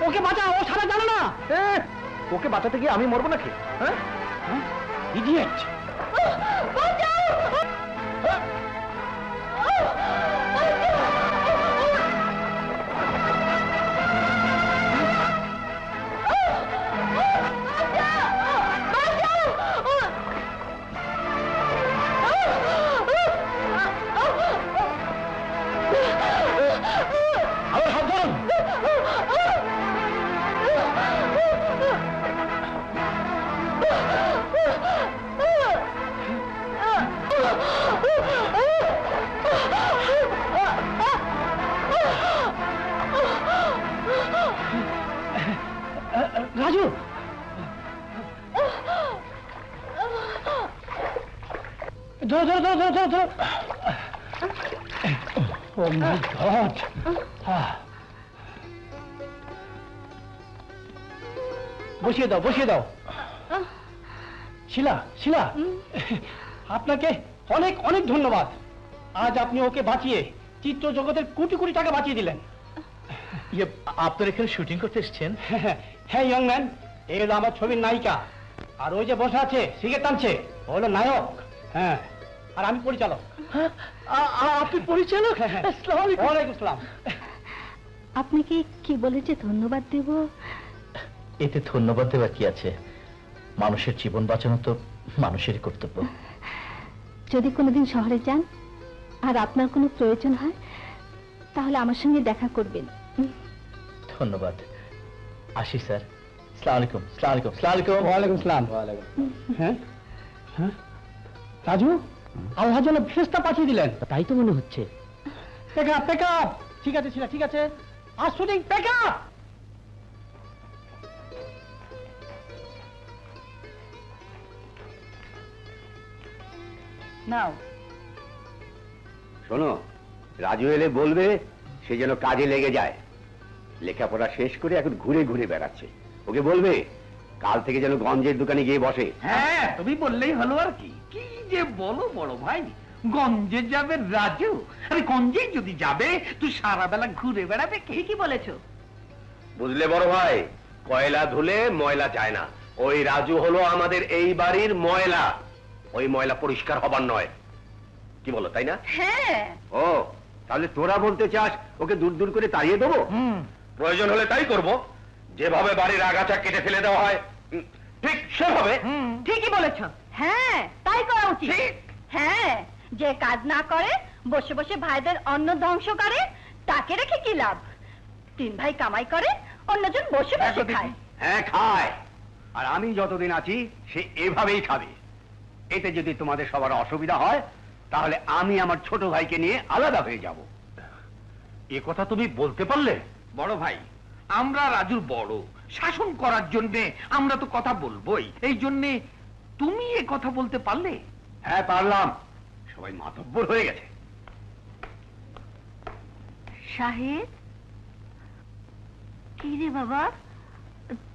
ওকে বাঁচাও, ও সারা জানে না। ওকে বাঁচাতে গিয়ে আমি মরবো নাকি? হ্যাঁ, ইডিয়েট। রাজু, ধরো ধরো ধরো ধরো ধরো ধরো। Oh my God! বসিয়ে দাও, বসিয়ে দাও। শিলা, শিলা, আপনাকে অনেক অনেক ধন্যবাদ। আজ আপনি ওকে বাঁচিয়ে চিত্র জগতের কোটি কোটি টাকা বাঁচিয়ে দিলেন। আপনার এখানে শুটিং করতে এসেছেন? হ্যাঁ ইয়ং ম্যান, এই হলো আমার ছবির নায়িকা। আর ওই যে বসে আছে সিগারেট টানছে, ও হলো নায়ক। হ্যাঁ, আর আমি পরিচালক। আপনি পরিচালক? ওয়ালাইকুম আসসালাম। আপনাকে কি বলে যে ধন্যবাদ দেব? এতে ধন্যবাদ দেওয়ার কি আছে? মানুষের জীবন বাঁচানো তো মানুষেরই কর্তব্য। যদি কোনোদিন শহরে যান আর আপনার কোনো প্রয়োজন হয় তাহলে আমার সঙ্গে দেখা করবেন। ধন্যবাদ। আসি স্যার। আসসালামু আলাইকুম। আসসালামু আলাইকুম। আসসালামু আলাইকুম। ওয়ালাইকুম আসসালাম। হ্যাঁ হ্যাঁ, রাজু, আল্লাহ যেন ফেরেশতা পাঠিয়ে দিলেন। তাই তো মনে হচ্ছে। Pack up, pack up. ঠিক আছে ছিল, ঠিক আছে। আর শুটিং প্যাক আপ। নাও। শোনো, রাজু এলে বলবে সে যেন কাজে লেগে যায়। লেখাপড়া শেষ করে এখন ঘুরে ঘুরে বেড়াচ্ছে। ওকে বলবে কাল থেকে যেন গঞ্জের দোকানে গিয়ে বসে। হ্যাঁ, তুমি বললেই হলো আর কি। কি যে বলো বড় ভাই, গঞ্জে যাবে রাজু? আরে গঞ্জে যদি যাবে তুই সারা বেলা ঘুরে বেড়াবে। কি বলেছো? বুঝলে বড় ভাই, কয়লা ধুলে ময়লা যায় না। ওই রাজু হলো আমাদের এই বাড়ির ময়লা। ওই ময়লা পরিষ্কার হবার নয়। কি বলো, তাই না? হ্যাঁ। ও, তাহলে তোরা বলতে চাস ওকে দূর দূর করে তাড়িয়ে দেবো? প্রয়োজন হলে তাই করব। যেভাবে বাড়ির আগাছা কেটে ফেলে দেওয়া হয় ঠিক সেভাবে। ঠিকই বলেছ। হ্যাঁ, তাই করা উচিত। হ্যাঁ, যে কাজ না করে বসে বসে ভাইদের অন্ন ধ্বংস করে তাকে রেখে কি লাভ? তিন ভাই কামাই করে, অন্যজন বসে বসে খায়। হ্যাঁ, খায়। আর আমি যতদিন আছি সে এভাবেই খাবে। এতে যদি তোমাদের সবার অসুবিধা হয় তাহলে আমি আমার ছোট ভাইকে নিয়ে আলাদা হয়ে যাব। এ কথা তুমি বলতে পারলে? বড় ভাই, আমরা রাজুর বড়, শাসন করার জন্যে আমরা তো কথা বলবোই। এই জন্যে তুমি এ কথা বলতে পারলে? হ্যাঁ, পারলাম। সবাই মাতব্বর হয়ে গেছে। শাহেদ, কি রে বাবা,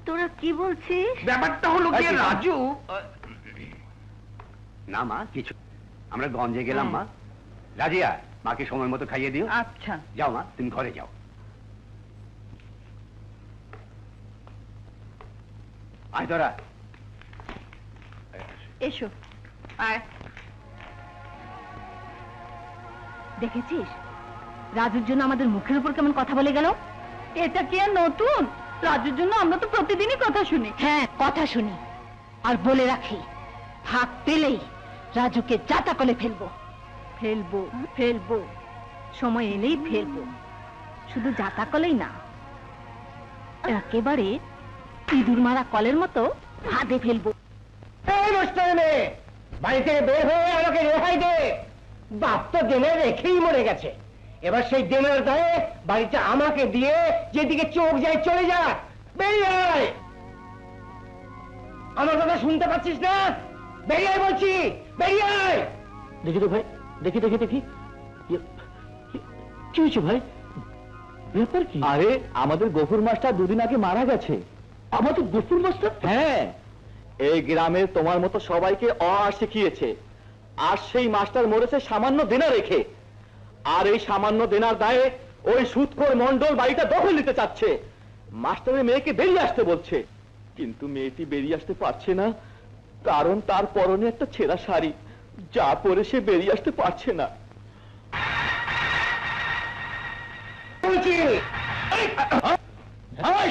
তোরা কি বলছিস? ব্যাপারটা হলো কি রাজু। না মা, কিছু। আমরা গঞ্জে গেলাম মা। রাজিয়া, মাকে সময় মতো খাইয়ে দিও। আচ্ছা। যাও মা, তুমি ঘরে যাও। আয় তোরা। এসো। আয়। দেখেছিস রাজুর জন্য আমাদের মুখের উপর কেমন কথা বলে গেল? এটা কি আর নতুন? রাজুর জন্য আমরা তো প্রতিদিনই কথা শুনি। হ্যাঁ, কথা শুনি। আর বলে রাখি, ফাঁক পেলেই রাজুকে যাতা করে ফেলবো। ফেলবো ফেলবো, সময় এলেই ফেলবো। শুধু যাতা কলেই না, একেবারে ইঁদুর মারা কলের মতো হাতে ফেলবো। বাড়ি থেকে বের হয়ে আমাকে রেহাই দে। বাপ তো দেনে রেখেই মরে গেছে। এবার সেই দেনের দায়ে বাড়িটা আমাকে দিয়ে যেদিকে চোখ যায় চলে যা। বেরিয়ে আয়। আমার কথা শুনতে পাচ্ছিস না? বেরিয়ে আয় বলছি, বেরিয়ে আয়। দেখি তো ভাই, দেখি দেখি দেখি। কি হয়েছে ভাই? ব্যাপার কি? আরে, আমাদের গফুর মাস্টার দুদিন আগে মারা গেছে। আমাদের গফুর মাস্টার? হ্যাঁ, এই গ্রামে তোমার মতো সবাইকে অ শিখিয়েছে। আর সেই মাস্টার মরেছে সামান্য দেনা রেখে। আর এই সামান্য দেনার দায়ে ওই সুদখোর মন্ডল বাড়িটা দখল নিতে চাচ্ছে। মাস্টারের মেয়েকে বেরিয়ে আসতে বলছে, কিন্তু মেয়েটি বেরিয়ে আসতে পারছে না, কারণ তার পরনে একটা ছেঁড়া শাড়ি, যা পরে সে বেরিয়ে আসতে পারছে না।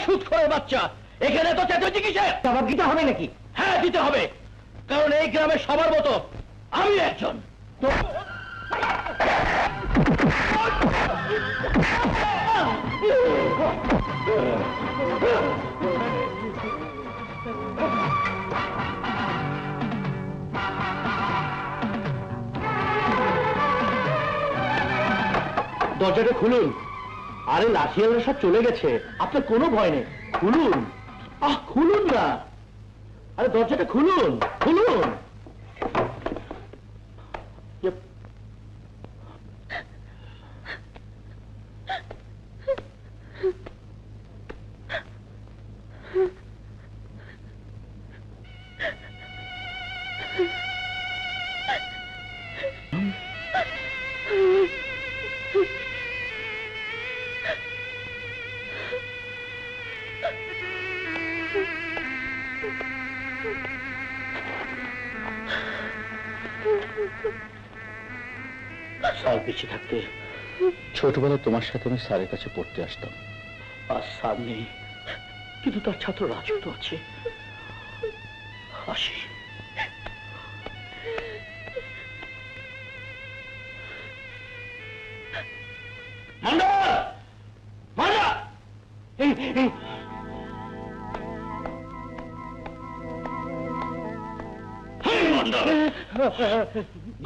সুদখোরের বাচ্চা, এখানে তো চেঁচাচ্ছি কিসের? জবাব দিতে হবে নাকি? হ্যাঁ, দিতে হবে, কারণ এই গ্রামের সবার মতো আমি একজন। দরজাটা খুলুন। আরে লাঠিয়ালরা সব চলে গেছে, আপনার কোনো ভয় নেই, খুলুন। খুলুন না, আরে দরজাটা খুলুন, খুলুন। সাল পিছিয়ে থাকতে ছোটবেলা তোমার সাথে আমি স্যারের কাছে পড়তে আসতাম। আর স্যার নেই, কিন্তু তার ছাত্র রাজু তো আছে। আসি।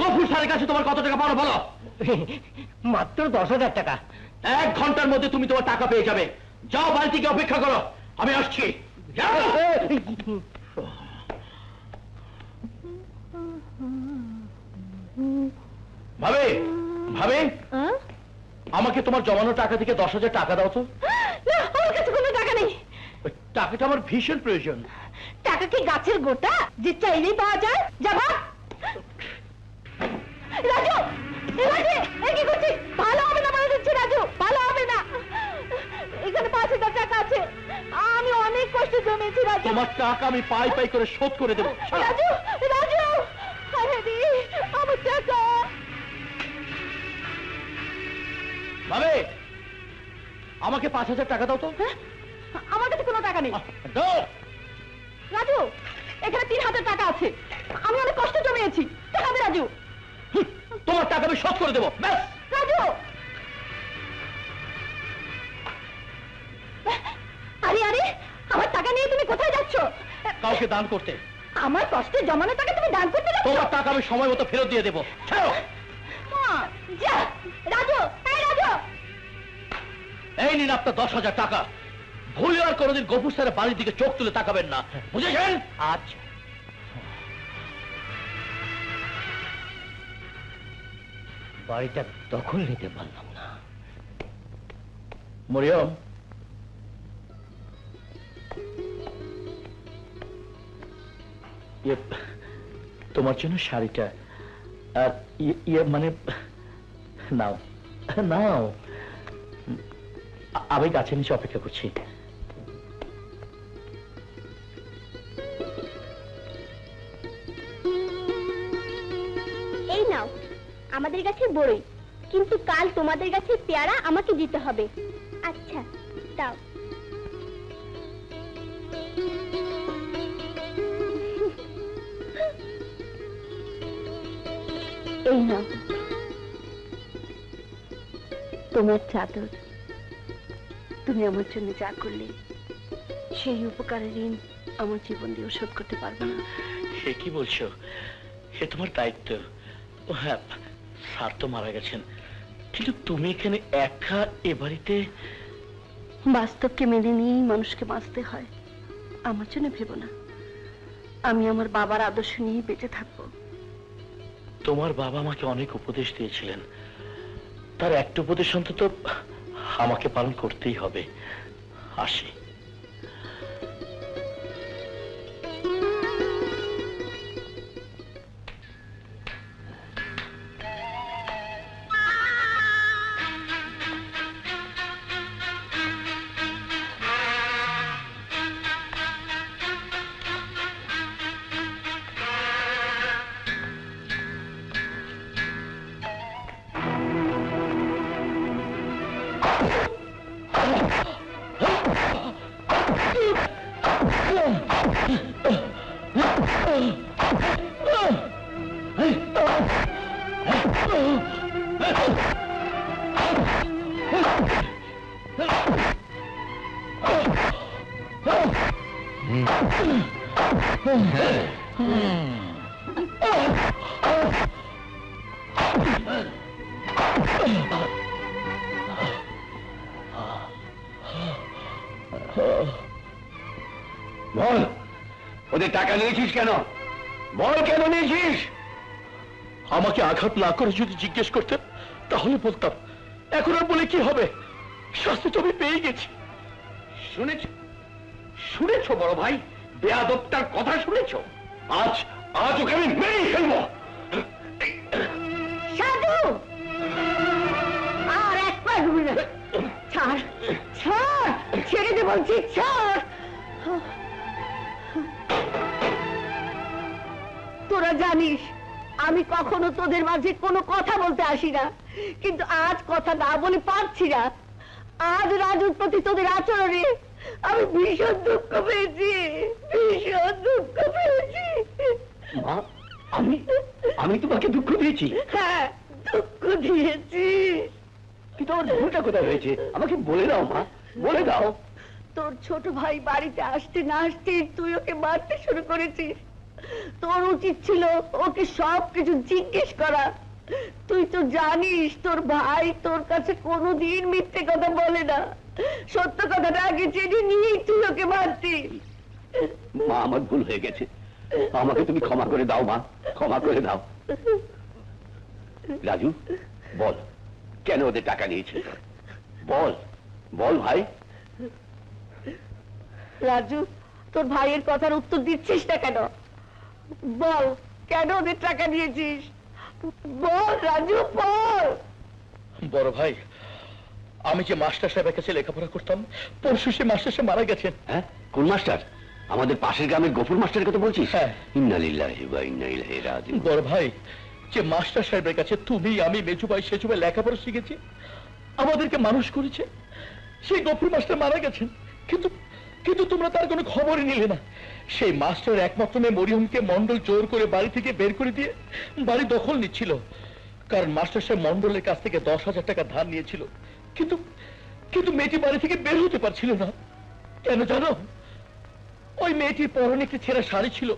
গফুর স্যারের কাছে তোমার কত টাকা পাও বলো? মাত্র 10,000 টাকা। 1 ঘন্টার মধ্যে তুমি তোমার টাকা পেয়ে যাবে। যাও, বাড়ি থেকে অপেক্ষা করো, আমি আসছি। ভাবে ভাবে, আমাকে তোমার জমানো টাকা থেকে 10,000 টাকা দাও তো। না, আমার কাছে কোনো টাকা নেই। টাকাটা আমার ভীষণ প্রয়োজন। টাকা কি গাছের গোটা যে চাইলেই পাওয়া যায়? যাবা রাজু, রাজু, কি করছিস? ভালো হবে না বলে দিচ্ছি রাজু, ভালো হবে না। এখানে 5,000 টাকা আছে, আমি অনেক কষ্ট জমেছি রাজু। তোমার টাকা আমি পাই পাই করে শোধ করে দেবো। রাজু, রাজু, আরে দি, আমার টাকা। ভাবে, আমাকে 5,000 টাকা দাও তো। আমার কাছে কোনো টাকা নেই। দাও। রাজু, এখানে 3,000 টাকা আছে, আমি অনেক কষ্ট জমিয়েছি, টাকা দে রাজু। তোমার টাকা আমি শোধ করে দেবো, ব্যাস। রাজু, আরে আরে, আমার টাকা নিয়ে তুমি কোথায় যাচ্ছ? কাউকে দান করতে। আমার কষ্টে জমানো টাকা তুমি দান করতে যাচ্ছ? তোমার টাকা আমি সময় মতো ফেরত দিয়ে দেবো। ছাড়ো। যা রাজু, এই রাজু, এই নিন আপনার 10,000 টাকা। ভুলে আর কোনোদিন গফুর স্যারের বাড়ির দিকে চোখ তুলে তাকাবেন না, বুঝেছেন? আচ্ছা। বাড়িটা দখল নিতে পারলাম না। মরিয়ম, তোমার জন্য শাড়িটা, আর মানে নাও নাও, আমি গাছের নিচে অপেক্ষা করছি। এই নাও, আমাদের গাছের বড়ই, কিন্তু কাল তোমাদের গাছের পেয়ারা আমাকে দিতে হবে। আচ্ছা, দাও। এই নাও তোমার চাদর। তুমি আমার জন্য যা করলে, সেই উপকারের ঋণ আমার জীবন দিয়ে শোধ করতে পারবো না। সে কি বলছো? সে তোমার দায়িত্ব। ও হ্যাঁ, স্যার তো মারা গেছেন, কিন্তু তুমি এখানে একা এ বাড়িতে। বাস্তবকে মেনে নিয়েই মানুষকে বাঁচতে হয়। আমার জন্য ভেবো না, আমি আমার বাবার আদর্শ নিয়ে বেঁচে থাকবো। তোমার বাবা আমাকে অনেক উপদেশ দিয়েছিলেন, তার একটা উপদেশ অন্তত আমাকে পালন করতেই হবে। আসি। বল, ওদের টাকা নিয়েছিস কেন? বল, কেন নিয়েছিস? আমাকে আঘাত না করে যদি জিজ্ঞেস করতেন তাহলে বলতাম। এখন আর বলে কি হবে? শাস্তি তো আমি পেয়ে গেছি। শুনেছ শুনেছ বড় ভাই, বেয়াদবটার কথা শুনেছ? আজ আজ ওকে আমি মেরেই ফেলবো। সাধু, আর এক পা ডুবে না। ছাড়, ছাড়, ছেড়ে দে বলছি, ছাড়। তোরা জানিস আমি কখনো তোদের মাঝে কোনো কথা বলতে আসি না, কিন্তু আজ কথা না বলে পারছি না। আজ রাজুর প্রতি তোদের আচরণে আমি ভীষণ দুঃখ পেয়েছি, ভীষণ দুঃখ পেয়েছি। মা, আমি তোমাকে দুঃখ দিয়েছি? হ্যাঁ, দুঃখ দিয়েছি। কিন্তু আমার ভুলটা কোথায় হয়েছে আমাকে বলে দাও মা, বলে দাও। তোর ছোট ভাই বাড়িতে আসতে না আসতে তুই ওকে মারতে শুরু করেছিস। তোর উচিত ছিল ওকে সবকিছু জিজ্ঞেস করা। তুই তো জানিস তোর ভাই তোর কাছে কোনোদিন মিথ্যে কথা বলে না। সত্য কথাটা আগে জেনে নিয়েই তুই ওকে মারতি। মা, আমার ভুল হয়ে গেছে, আমাকে তুমি ক্ষমা করে দাও মা, ক্ষমা করে দাও। রাজু, বল, কেন ওদের টাকা নিয়েছে? বল, বল ভাই। রাজু, তোর ভাইয়ের কথার উত্তর দিচ্ছিস না কেন? বল, কেন ওদের টাকা নিয়েছিস? বল রাজু, বল। বড় ভাই, আমি যে মাস্টার সাহেবের কাছে লেখাপড়া করতাম, পরশু সে মাস্টার সাহেব মারা গেছেন। হ্যাঁ, কোন মাস্টার? আমাদের পাশের গ্রামের গফুর মাস্টারের কথা বলছিস? হ্যাঁ। ইন্না লিল্লাহি ওয়া ইন্না ইলাইহি রাজিউন। বড় ভাই, যে মাস্টার সাহেবের কাছে তুমি, আমি, মেজু ভাই, সেজু ভাই লেখাপড়া শিখেছি, আমাদেরকে মানুষ করেছে, সেই গফুর মাস্টার মারা গেছেন। কিন্তু কিন্তু তোমরা তার কোনো খবরই নিলে না। সেই মাস্টার একমাত্র মেয়ে মরিয়মকে মন্ডল জোর করে বাড়ি থেকে বের করে দিয়ে বাড়ি দখল নিচ্ছিল। কারণ মাস্টার সাহেব মন্ডলের কাছ থেকে 10,000 টাকা ধার নিয়েছিল। কিন্তু কিন্তু মেয়েটি বাড়ি থেকে বের হতে পারছিল না। কেন জানো? ওই মেয়েটির পরনে একটি ছেঁড়া শাড়ি ছিল,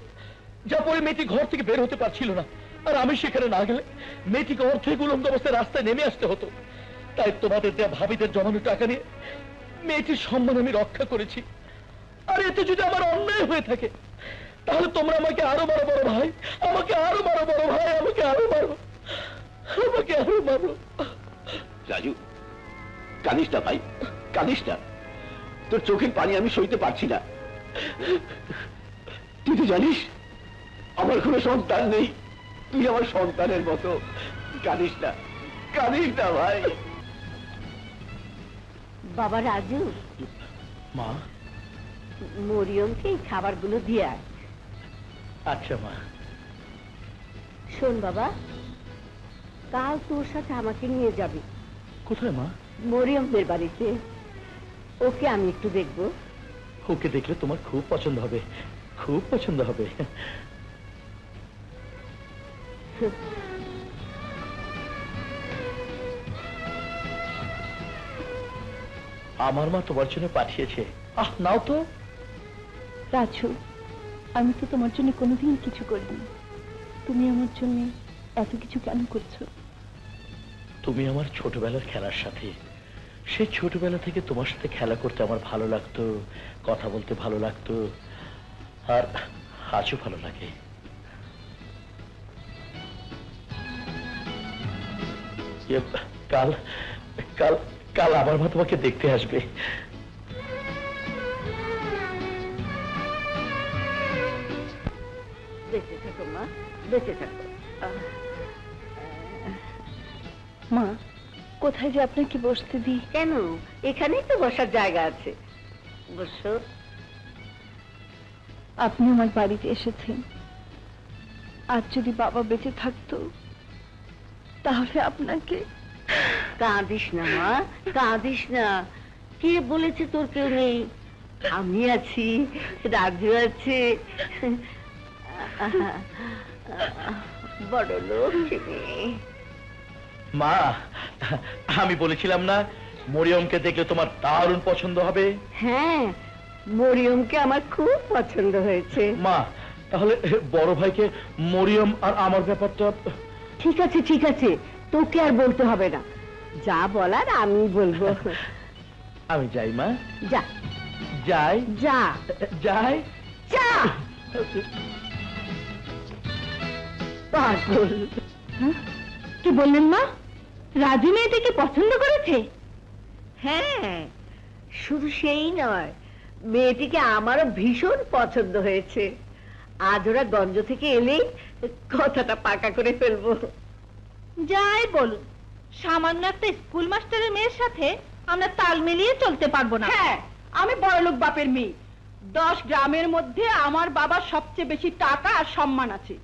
যা পরে মেয়েটি ঘর থেকে বের হতে পারছিল না। আর আমি সেখানে না গেলে মেয়েটিকে অর্ধেক উলঙ্গ অবস্থায় রাস্তায় নেমে আসতে হতো। তাই তোমাদের দেয়া ভাবিদের জমানো টাকা নিয়ে মেয়েটির সম্মান আমি রক্ষা করেছি। আর এতে যদি আমার অন্যায় হয়ে থাকে তাহলে তোমরা আমাকে আরো মারো বড় ভাই, আমাকে আরো মারো বড় ভাই, আমাকে আরো মারো, আমাকে আরো মারো। রাজু, কাঁদিস না ভাই, কাঁদিস না। তোর চোখের পানি আমি সইতে পারছি না। তুই তো জানিস আমার কোনো সন্তান নেই, তুই আমার সন্তানের মতো। কাঁদিস না, কাঁদিস না ভাই। বাবা রাজু, মা। মরিয়মকে এই খাবারগুলো দিয়ে আয়। আচ্ছা মা। শোন বাবা, কাল তোর সাথে আমাকে নিয়ে যাবি। কোথায় মা? মরিয়মদের বাড়িতে। ওকে আমি একটু দেখবো। ওকে দেখলে তোমার খুব পছন্দ হবে, খুব পছন্দ হবে। আমার মা তোমার জন্য পাঠিয়েছে। আহ, নাও তো। রাজু, আমি তো তোমার জন্য কোনোদিন কিছু করিনি, তুমি আমার জন্য এত কিছু কেন করছো? তুমি আমার ছোটবেলার খেলার সাথে। সেই ছোটবেলা থেকে তোমার সাথে খেলা করতে আমার ভালো লাগতো, কথা বলতে ভালো লাগতো, আর আজও ভালো লাগে। কাল কাল কাল আমার মা তোমাকে দেখতে আসবে। বেঁচে থাকো মা, বেঁচে থাকো। মা, কোথায় যে আপনাকে বসতে দিই? কেন, এখানেই তো বসার জায়গা আছে, বসো। আপনি আমার বাড়িতে এসেছেন, আজ যদি বাবা বেঁচে থাকতো তাহলে আপনাকে। কাঁদিস না মা, কাঁদিস না। কে বলেছে তোর কেউ নেই? আমি আছি, রাজু আছে। বড় লক্ষ্মী। মা, আমি বলেছিলাম না মরিয়মকে দেখলে তোমার দারুণ পছন্দ হবে? হ্যাঁ, মরিয়মকে আমার খুব পছন্দ হয়েছে। মা, তাহলে বড় ভাইকে মরিয়ম আর আমার ব্যাপারটা... ঠিক আছে ঠিক আছে, তোকে আর বলতে হবে না, যা বলার আমি বলবো। আমি যাই মা। যা যাই। যা যাই। যা। পাগল। কি বললেন মা? রাজু মেয়েটাকে পছন্দ করেছে? হ্যাঁ, শুধু সেই নয়, মেয়েটিকে আমারও ভীষণ পছন্দ হয়েছে। আজ ওরা গঞ্জ থেকে এলেই কথাটা পাকা করে ফেলবো। যাই বলুন, সামান্য একটা স্কুল মাস্টারের মেয়ের সাথে আমরা তাল মিলিয়ে চলতে পারবো না। হ্যাঁ, আমি বড়লোক বাপের মেয়ে। 10 গ্রামের মধ্যে আমার বাবার সবচেয়ে বেশি টাকা আর সম্মান আছে।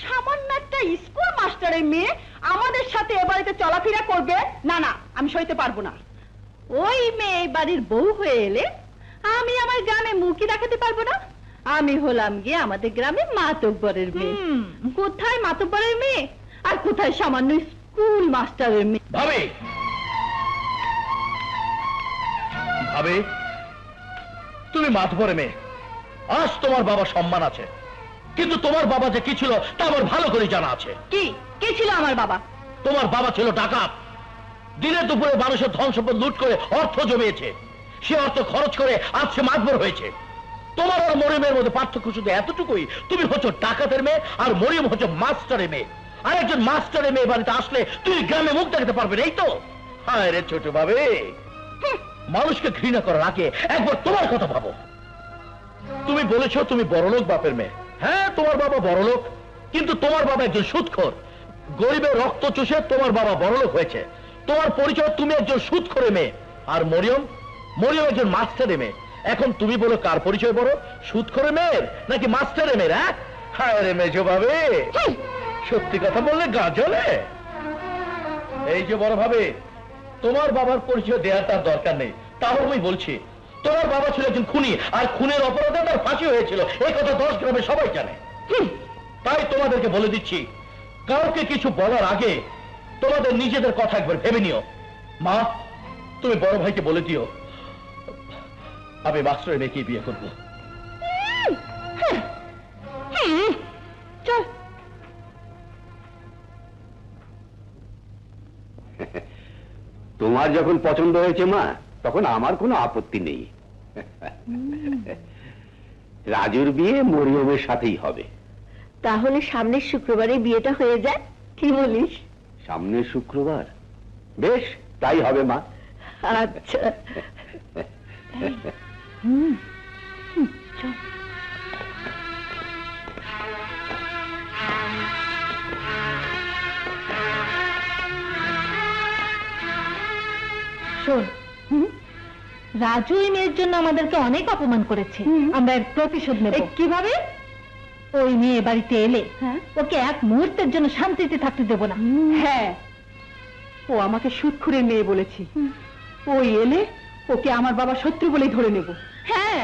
সামান্য একটা স্কুল মাস্টারের মেয়ে আমাদের সাথে এ বাড়িতে চলাফেরা করবে? না না, আমি সইতে পারবো না। ওই মেয়ে বাড়ির বউ হয়ে এলে আমি আমার গ্রামে মুখই দেখাতে পারবো না। আমি হলাম গিয়ে আমাদের গ্রামে মাতব্বরের মেয়ে। কোথায় মাতব্বরের মেয়ে আর কোথায় সামান্য স্কুল মাস্টারের মেয়ে? ভাবি, ভাবি, তুমি মাতবরে মেয়ে। আজ তোমার বাবা সম্মান আছে, কিন্তু তোমার বাবা যে কি ছিল তা আমার ভালো করে জানা আছে। কি কে ছিল আমার বাবা? তোমার বাবা ছিল ডাকাত। দিনে দুপুরে মানুষের ধন সম্পদ লুট করে অর্থ জমিয়েছে। সে অর্থ খরচ করে আজ সে মাতবর হয়েছে। তোমার আর মরিয়মের মধ্যে পার্থক্য শুধু এতটুকুই, তুমি হচ্ছ ডাকাতের মেয়ে আর মরিয়ম হচ্ছে মাস্টারের মেয়ে। আর একজন মাস্টারের মেয়ে বাড়িতে আসলে তুমি গ্রামে মুখ দেখাতে পারবে না, এই তো? হায় রে ছোট ভাবে, মানুষকে ঘৃণা করার আগে একবার তোমার কথা ভাবো। তুমি বলেছো তুমি বড়লোক বাপের মেয়ে। হ্যাঁ, তোমার বাবা বড়লোক, কিন্তু তোমার বাবা একজন সুদখোর। গরিবের রক্ত চুষে তোমার বাবা বড়লোক হয়েছে। তোমার পরিচয় তুমি একজন সুদখোরের মেয়ে। আর মরিয়ম, মরিয়ম একজন মাস্টারের মেয়ে। এখন তুমি বলো কার পরিচয় বড়, সুদখোরের মেয়ের নাকি মাস্টারের মেয়ের? হ্যাঁ, হায় রে মেজো ভাবে, সত্যি কথা বললে গা জ্বলে। এই যে বড় ভাবে, তোমার বাবার পরিচয় দেওয়ার তার দরকার নেই। তাও আমি বলছি, তোমার বাবা ছিল একজন খুনি, আর খুনের অপরাধে তার ফাঁসি হয়েছিল। এই কথা 10 গ্রামে সবাই জানে। তাই তোমাদেরকে বলে দিচ্ছি, কাউকে কিছু বলার আগে তোমাদের নিজেদের কথা একবার ভেবে নিও। মা, তুমি বড় ভাইকে বলে দিও আমি মাস্টারের মেয়েকে বিয়ে করবো। চল। তোমার যখন পছন্দ হয়েছে মা, তখন আমার কোনো আপত্তি নেই। রাজুর বিয়ে মরিয়মের সাথেই হবে। তাহলে সামনের শুক্রবারে বিয়েটা হয়ে যায়, কি বলিস? সামনের শুক্রবার? বেশ, তাই হবে মা। আচ্ছা। চল। শোন, রাজু এই মেয়ের জন্য আমাদেরকে অনেক অপমান করেছে। আমরা এর প্রতিশোধ নেব। কিভাবে? ওই মেয়ে বাড়িতে এলে ওকে এক মুহূর্তের জন্য শান্তিতে থাকতে দেব না। হ্যাঁ, ও আমাকে সুদখোরের মেয়ে বলেছে। ওই এলে ওকে আমার বাবা শত্রু বলেই ধরে নেব। হ্যাঁ,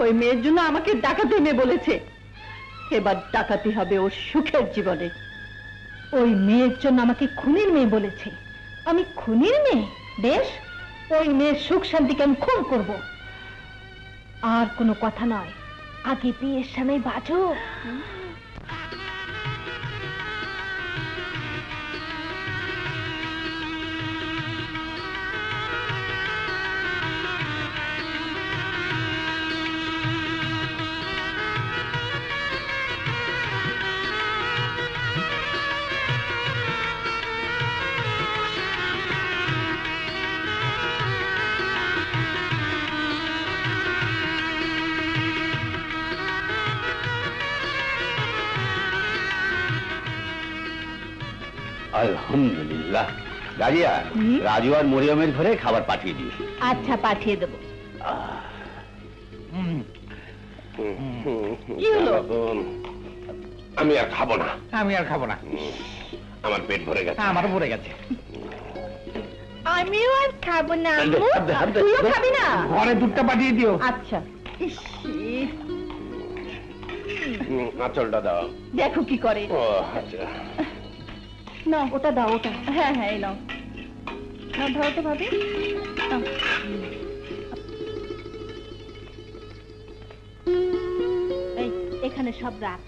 ওই মেয়ের জন্য আমাকে ডাকাতি মেয়ে বলেছে। এবার ডাকাতি হবে ওর সুখের জীবনে। ওই মেয়ের জন্য আমাকে খুনির মেয়ে বলেছে। আমি খুনির মেয়ে? বেশ, ওই মেয়ের সুখ শান্তিকে আমি খুন করব। আর কোনো কথা নয়, আগে বিয়ের সামনে বাজো। আলহামদুলিল্লাহ। রাজিয়া, রাজু আর মরিয়মের ঘরে খাবার পাঠিয়ে দিও। আচ্ছা, পাঠিয়ে দেব। কি হলো? আমি আর খাবো না। আমি আর খাবো না, আমার পেট ভরে গেছে। আমারও পড়ে গেছে। আমিও আর খাবো না। হাত দে। তুইও খাবি না? ঘরে দুধটা পাঠিয়ে দিও। আচ্ছা। আঁচলটা দাও। দেখো কি করে। ও আচ্ছা, না, ওটা দাও, ওটা। হ্যাঁ হ্যাঁ, এই নাও। ধরো তো ভাবি। এখানে সব রাখ।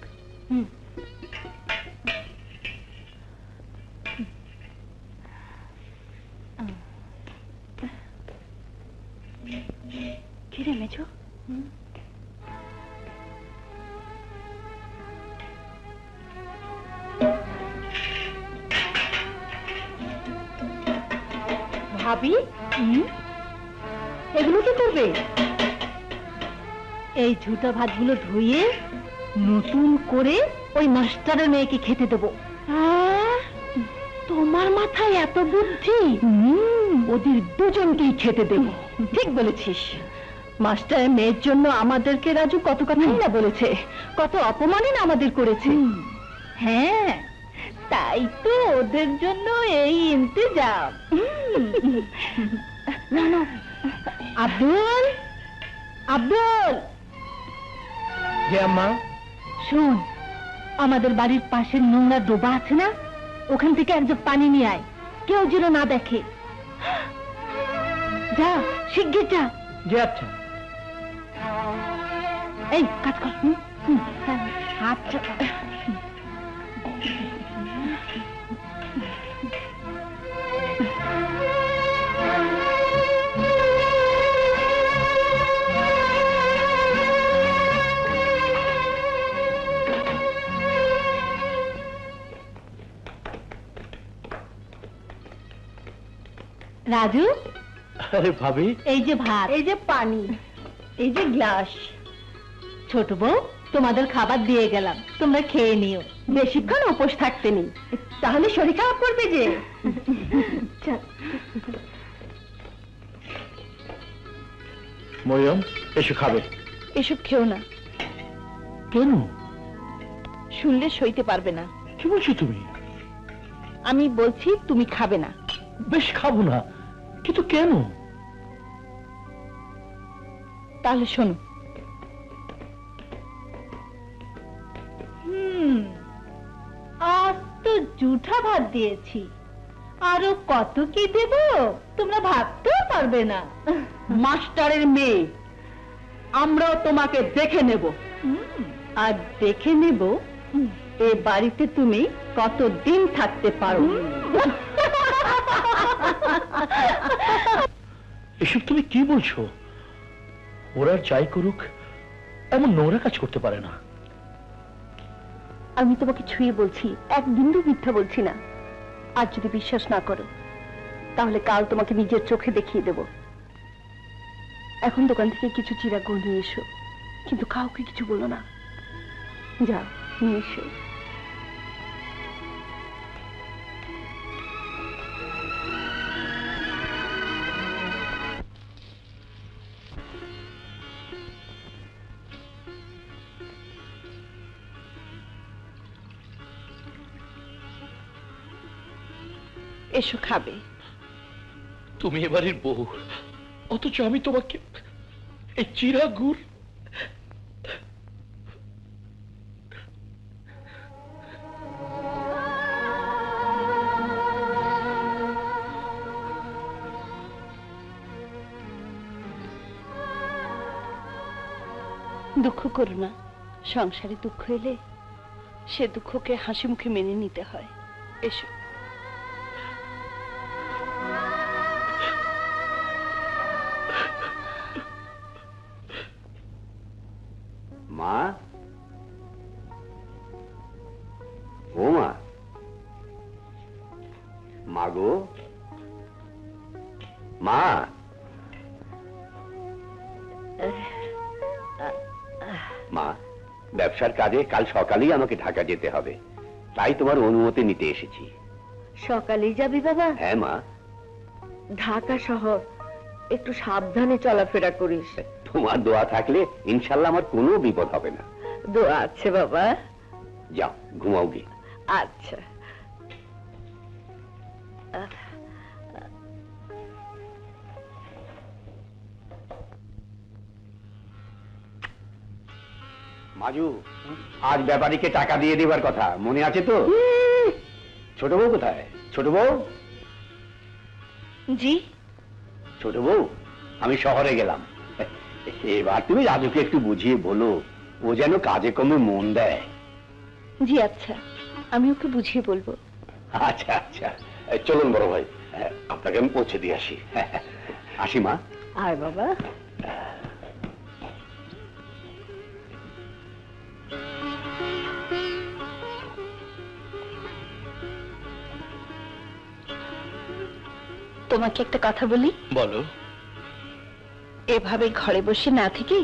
কি রে মেজো? ভাবি, এগুলো কি করবে? এই ঝুটা ভাতগুলো ধুয়ে নতুন করে ওই মাস্টারের মেয়েকে খেতে দেবো। তোমার মাথায় এত বুদ্ধি? ওদের দুজনকেই খেতে দেব। ঠিক বলেছিস। মাস্টারের মেয়ের জন্য আমাদেরকে রাজু কত কথাই না বলেছে, কত অপমানই না আমাদের করেছে। হ্যাঁ, তাই তো ওদের জন্য এই ইন্তজাম। না না, আব্দুল, আব্দুল, জি আম্মা। শোন, আমাদের বাড়ির পাশের নোংরা ডোবা আছে না, ওখান থেকে এক জগ পানি নিয়ে আয়, কেউ যেন না দেখে। যা, শিগগির যা। জি আচ্ছা। এই কাজ কর। আচ্ছা। রাজু, আরে ভাবি, এই যে ভাত, এই যে পানি, এই যে গ্লাস। ছোট বউ, তোমাদের খাবার দিয়ে গেলাম, তোমরা খেয়ে নিও। বেশিক্ষণ উপোস থাকতে নেই, তাহলে শরীর খারাপ করবে যে। মরিয়ম, এসো খাবে। এসব খেও না, কেন? শুনলে সইতে পারবে না। কি বলছো তুমি? আমি বলছি তুমি খাবে না। বেশ, খাবো না, কিন্তু কেন? তাহলে শোনো, আজ তো জুঠা ভাত দিয়েছি, আরো কত কি দেব তোমরা ভাবতেও পারবে না। মাস্টারের মেয়ে, আমরাও তোমাকে দেখে নেব, আর দেখে নেব এ বাড়িতে তুমি কতদিন থাকতে পারো। এসব তুমি কি বলছো? ওরা যাই করুক, এমন নোংরা কাজ করতে পারে না। আমি তোমাকে ছুঁয়ে বলছি, এক বিন্দু মিথ্যা বলছি না। আর যদি বিশ্বাস না করো, তাহলে কাল তোমাকে নিজের চোখে দেখিয়ে দেব। এখন দোকান থেকে কিছু চিড়া-গুড় নিয়ে এসো, কিন্তু কাউকে কিছু বলো না। যাও, নিয়ে এসো। এসো, খাবে। তুমি এবারের বউ, অথচ আমি তোমাকে এই চিরা গুড়। দুঃখ করো না, সংসারে দুঃখ এলে সে দুঃখকে হাসি মুখে মেনে নিতে হয়। এসো। মা, ও মা, মা গো, মা। মা, ব্যবসার কাজে কাল সকালেই আমাকে ঢাকা যেতে হবে, তাই তোমার অনুমতি নিতে এসেছি। সকালেই যাবি বাবা? হ্যাঁ মা। ঢাকা শহর, একটু সাবধানে চলাফেরা করিস। তোমার দোয়া থাকলে ইনশাল্লাহ আমার কোনো বিপদ হবে না। দোয়া আছে বাবা। যাও, ঘুমাও গে। আচ্ছা। মাজু, আজ ব্যাপারীকে টাকা দিয়ে দেবার কথা মনে আছে তো? ছোট বউ কোথায়? ছোট বউ। জি। ছোট বউ, আমি শহরে গেলাম, এবার তুমি রাজুকে একটু বুঝিয়ে বলো ও যেন কাজে কমে মন দেয়। জি আচ্ছা, আমি ওকে বুঝিয়ে বলবো। আচ্ছা আচ্ছা, চলুন বড় ভাই, আপনাকে আমি পৌঁছে দিয়ে আসি। আসি মা। আর বাবা, তোমাকে একটা কথা বলি। বলো। এভাবে ঘরে বসে না থেকে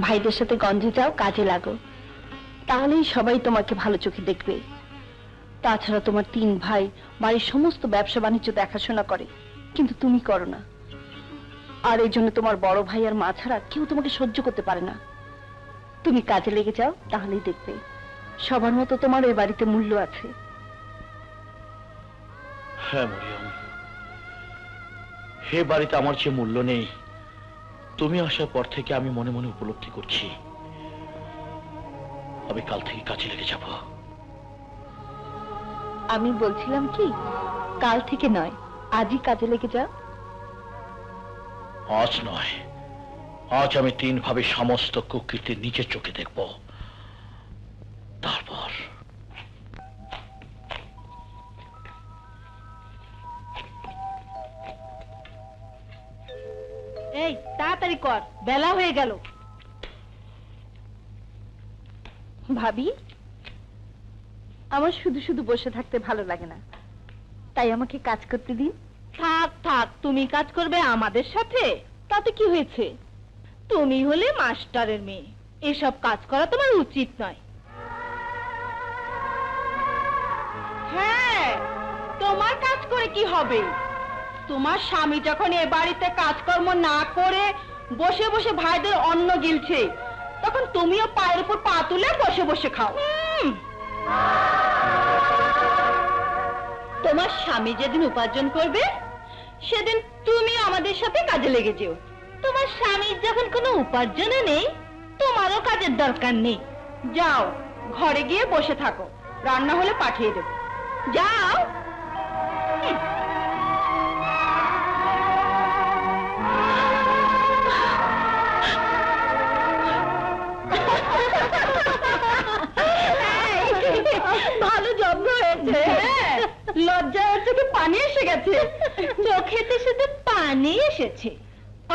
ভাইদের সাথে গঞ্জে যাও, কাজে লাগো, তাহলেই সবাই তোমাকে ভালো চোখে দেখবে। তাছাড়া তোমার 3 ভাই বাড়ির সমস্ত ব্যবসা বাণিজ্য দেখাশোনা করে, কিন্তু তুমি করো না। আর এই জন্য তোমার বড় ভাই আর মা ছাড়া কেউ তোমাকে সহ্য করতে পারে না। তুমি কাজে লেগে যাও, তাহলেই দেখবে সবার মতো তোমার ওই বাড়িতে মূল্য আছে। হ্যাঁ মরিয়ম, হে বাড়িতে আমার যে মূল্য নেই, তুমি আসার পর থেকে আমি মনে মনে উপলব্ধি করছি। আমি কাল থেকে কাজে লেগে যাব। আমি বলছিলাম কি, কাল থেকে নয়, আজই কাজে লেগে যাও। আজ নয়, আজ আমি 3 ভাবে সমস্ত কুকীর্তি নিজের চোখে দেখব। তারপর এই তাড়াতাড়ি কর, বেলা হয়ে গেল। ভাবি, আমার শুধু শুধু বসে থাকতে ভালো লাগে না, তাই আমাকে কাজ করতে দিন। থাক থাক, তুমি কাজ করবে আমাদের সাথে, তাতে কি হয়েছে? তুমি হলে মাস্টারের মেয়ে, এসব কাজ করা তোমার উচিত নয়। হ্যাঁ, তোমার কাজ করে কি হবে? তোমার স্বামী যখন এ বাড়িতে কাজকর্ম না করে বসে বসে ভাইদের অন্ন গিলছে, তখন তুমিও পায়ের উপর পা তুলে বসে বসে খাও। তোমার স্বামী যেদিন উপার্জন করবে, সেদিন তুমি আমাদের সাথে কাজে লেগে যেও। তোমার স্বামীর যখন কোনো উপার্জনে নেই, তোমারও কাজের দরকার নেই। যাও, ঘরে গিয়ে বসে থাকো, রান্না হলে পাঠিয়ে দেব। যাও। ভালো যত্ন হয়েছে। লজ্জায় ওর চোখে পানি এসে গেছে। চোখেতে শুধু পানি এসেছে,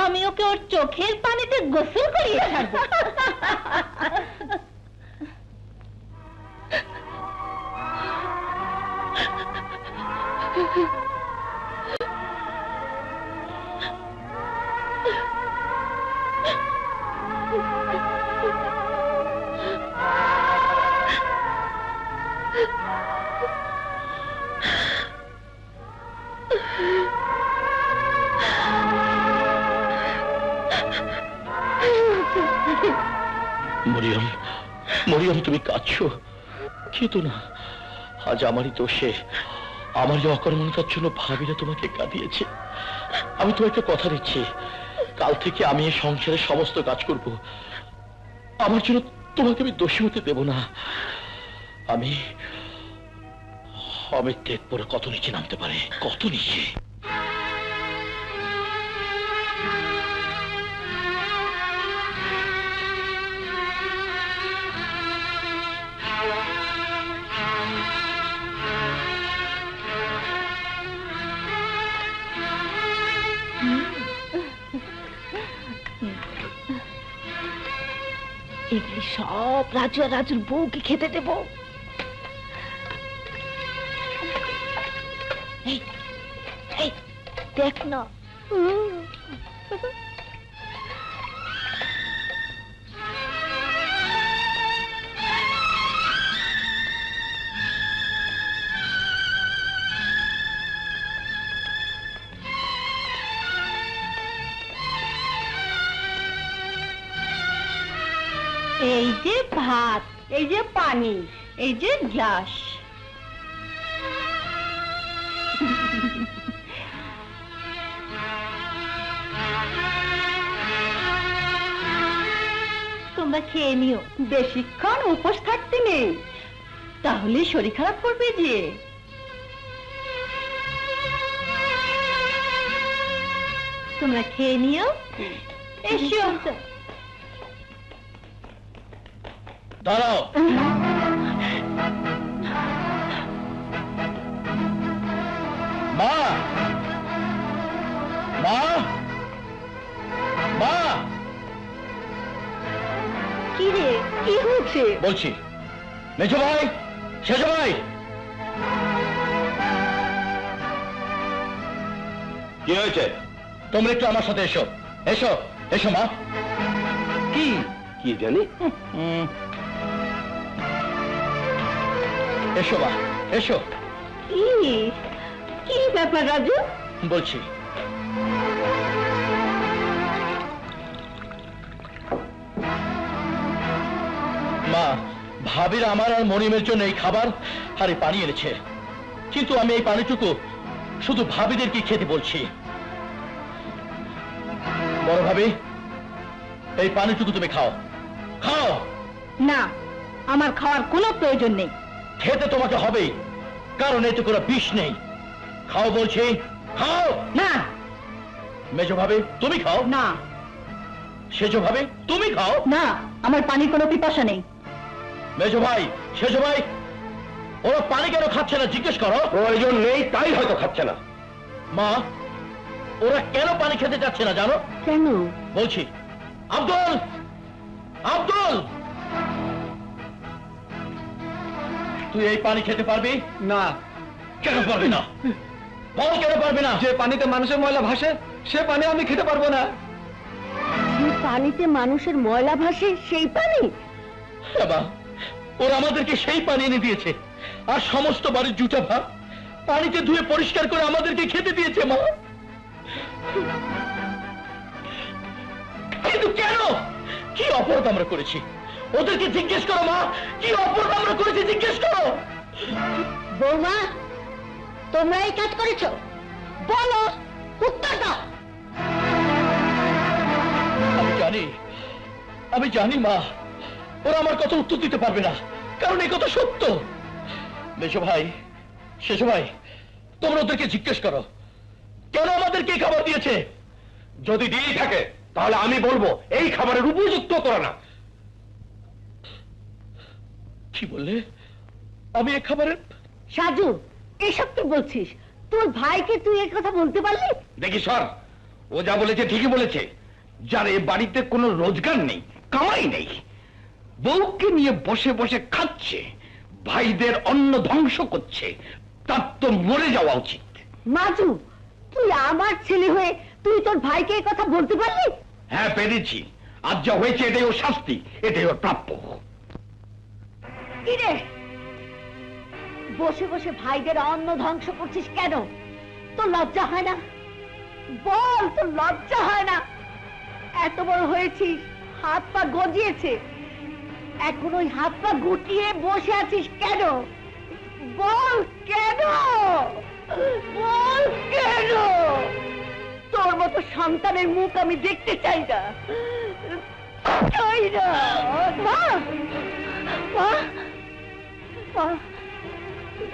আমি ওকে ওর চোখের পানিতে গোসল করিয়ে ছাড়বো। মরিয়ম, মরিয়ম তুমি কাঁদছো? কিন্তু না, আজ আমারই দোষে, আমারই অকর্মণতার জন্য ভাবিরা তোমাকে কাঁদিয়েছে। আমি তোমাকে কথা দিচ্ছি, কাল থেকে আমি এই সংসারের সমস্ত কাজ করব। আমার জন্য তোমাকে আমি দোষী হতে দেব না। আমি দেখবো কত নিচে নামতে পারে, কত নিচে। এগুলি সব রাজু আর রাজুর বউকে খেতে দেব। এই, এই, দেখ না। এই যে ভাত, এই যে পানি, এই যে গ্লাস। তোমরা খেয়ে নিও, বেশিক্ষণ উপোস থাকতে নেই, তাহলে শরীর খারাপ করবে যে। তোমরা খেয়ে নিও, এসো। দাঁড়াও। মা, মা, মা, কি রে, কি হয়েছে? বলছি মেজো ভাই, সেজো ভাই, কি হয়েছে? তোমরা একটু আমার সাথে এসো, এসো, এসো মা। কি কি জানি? এসো মা, এসো। কি কি ব্যাপার রাজু? বলছি মা, ভাবির আমার আর মনিমের জন্য এই খাবার আর এই পানি এনেছে, কিন্তু আমি এই পানিটুকু শুধু ভাবিদেরকে খেতে বলছি। বড় ভাবি, এই পানিটুকু তুমি খাও, খাও। না, আমার খাওয়ার কোনো প্রয়োজন নেই। খেতে তোমাকে হবেই, কারণ এতে কোনো বিষ নেই। খাও বলছি, খাও। না মেজো ভাবি তুমি খাও। না সেজো ভাবি তুমি খাও। না, আমার পানির কোনো পিপাসা নেই। মেজো ভাই, সেজো ভাই, ওরা পানি কেন খাচ্ছে না জিজ্ঞেস করো। প্রয়োজন নেই তাই হয়তো খাচ্ছে না। মা, ওরা কেন পানি খেতে যাচ্ছে না জানো? কেন? বলছি, আব্দুল, আব্দুল, তুই এই পানি খেতে পারবি? না। কেন পারবি না? বল কেন পারবি না? যে পানিতে মানুষের ময়লা ভাসে সে পানি আমি খেতে পারবো না। যে পানিতে মানুষের ময়লা ভাসে সেই পানি? হ্যাঁ মা, ওরা আমাদেরকে সেই পানি এনে দিয়েছে, আর সমস্ত বাড়ির জুটা ভাত পানিতে ধুয়ে পরিষ্কার করে আমাদেরকে খেতে দিয়েছে মা। কিন্তু কেন? কি অপরাধ আমরা করেছি? ওদেরকে জিজ্ঞেস করো মা, কি অপরাধ আমরা করেছি জিজ্ঞেস করো। বৌমা, তোমরা এই কাজ করেছো? বলো, উত্তর দাও। আমি জানি মা, ওরা আমার কথা উত্তর দিতে পারবে না, কারণ এই কথা সত্য। মেজো ভাই, সেজো ভাই, তোমরা ওদেরকে জিজ্ঞেস করো কেন আমাদেরকে খাবার দিয়েছে। যদি দিয়েই থাকে তাহলে আমি বলবো এই খাবারের উপযুক্ত করে না। কি বললে? আমি এই খাবারের? সাজু, এসব কি বলছিস? তোর ভাইকে তুই এই কথা বলতে পারলি? দেখি সর, ও যা বলেছে ঠিকই বলেছে। যার এ বাড়িতে কোনো রোজগার নেই, কামাই নেই, বউকে নিয়ে বসে বসে খাচ্ছে, ভাইদের অন্ন ধ্বংস করছে, তার তো মরে যাওয়া উচিত। মাজু, তুই আমার ছেলে হয়ে তুই তোর ভাইকে এই কথা বলতে পারলি? হ্যাঁ পেরেছি, আজ যা হয়েছে এটাই ওর শাস্তি, এটাই ওর প্রাপ্য। কি রে, বসে বসে ভাইদের অন্ন ধ্বংস করছিস কেন? তোর লজ্জা হয় না? বল, তোর লজ্জা হয় না? এত বড় হয়েছিস, হাত পা গজিয়েছে, এখন ওই হাত পা গুটিয়ে বসে আছিস কেন? বল কেন? বল কেন? তোর মতো সন্তানের মুখ আমি দেখতে চাই না, চাই না। মা, মা, মা,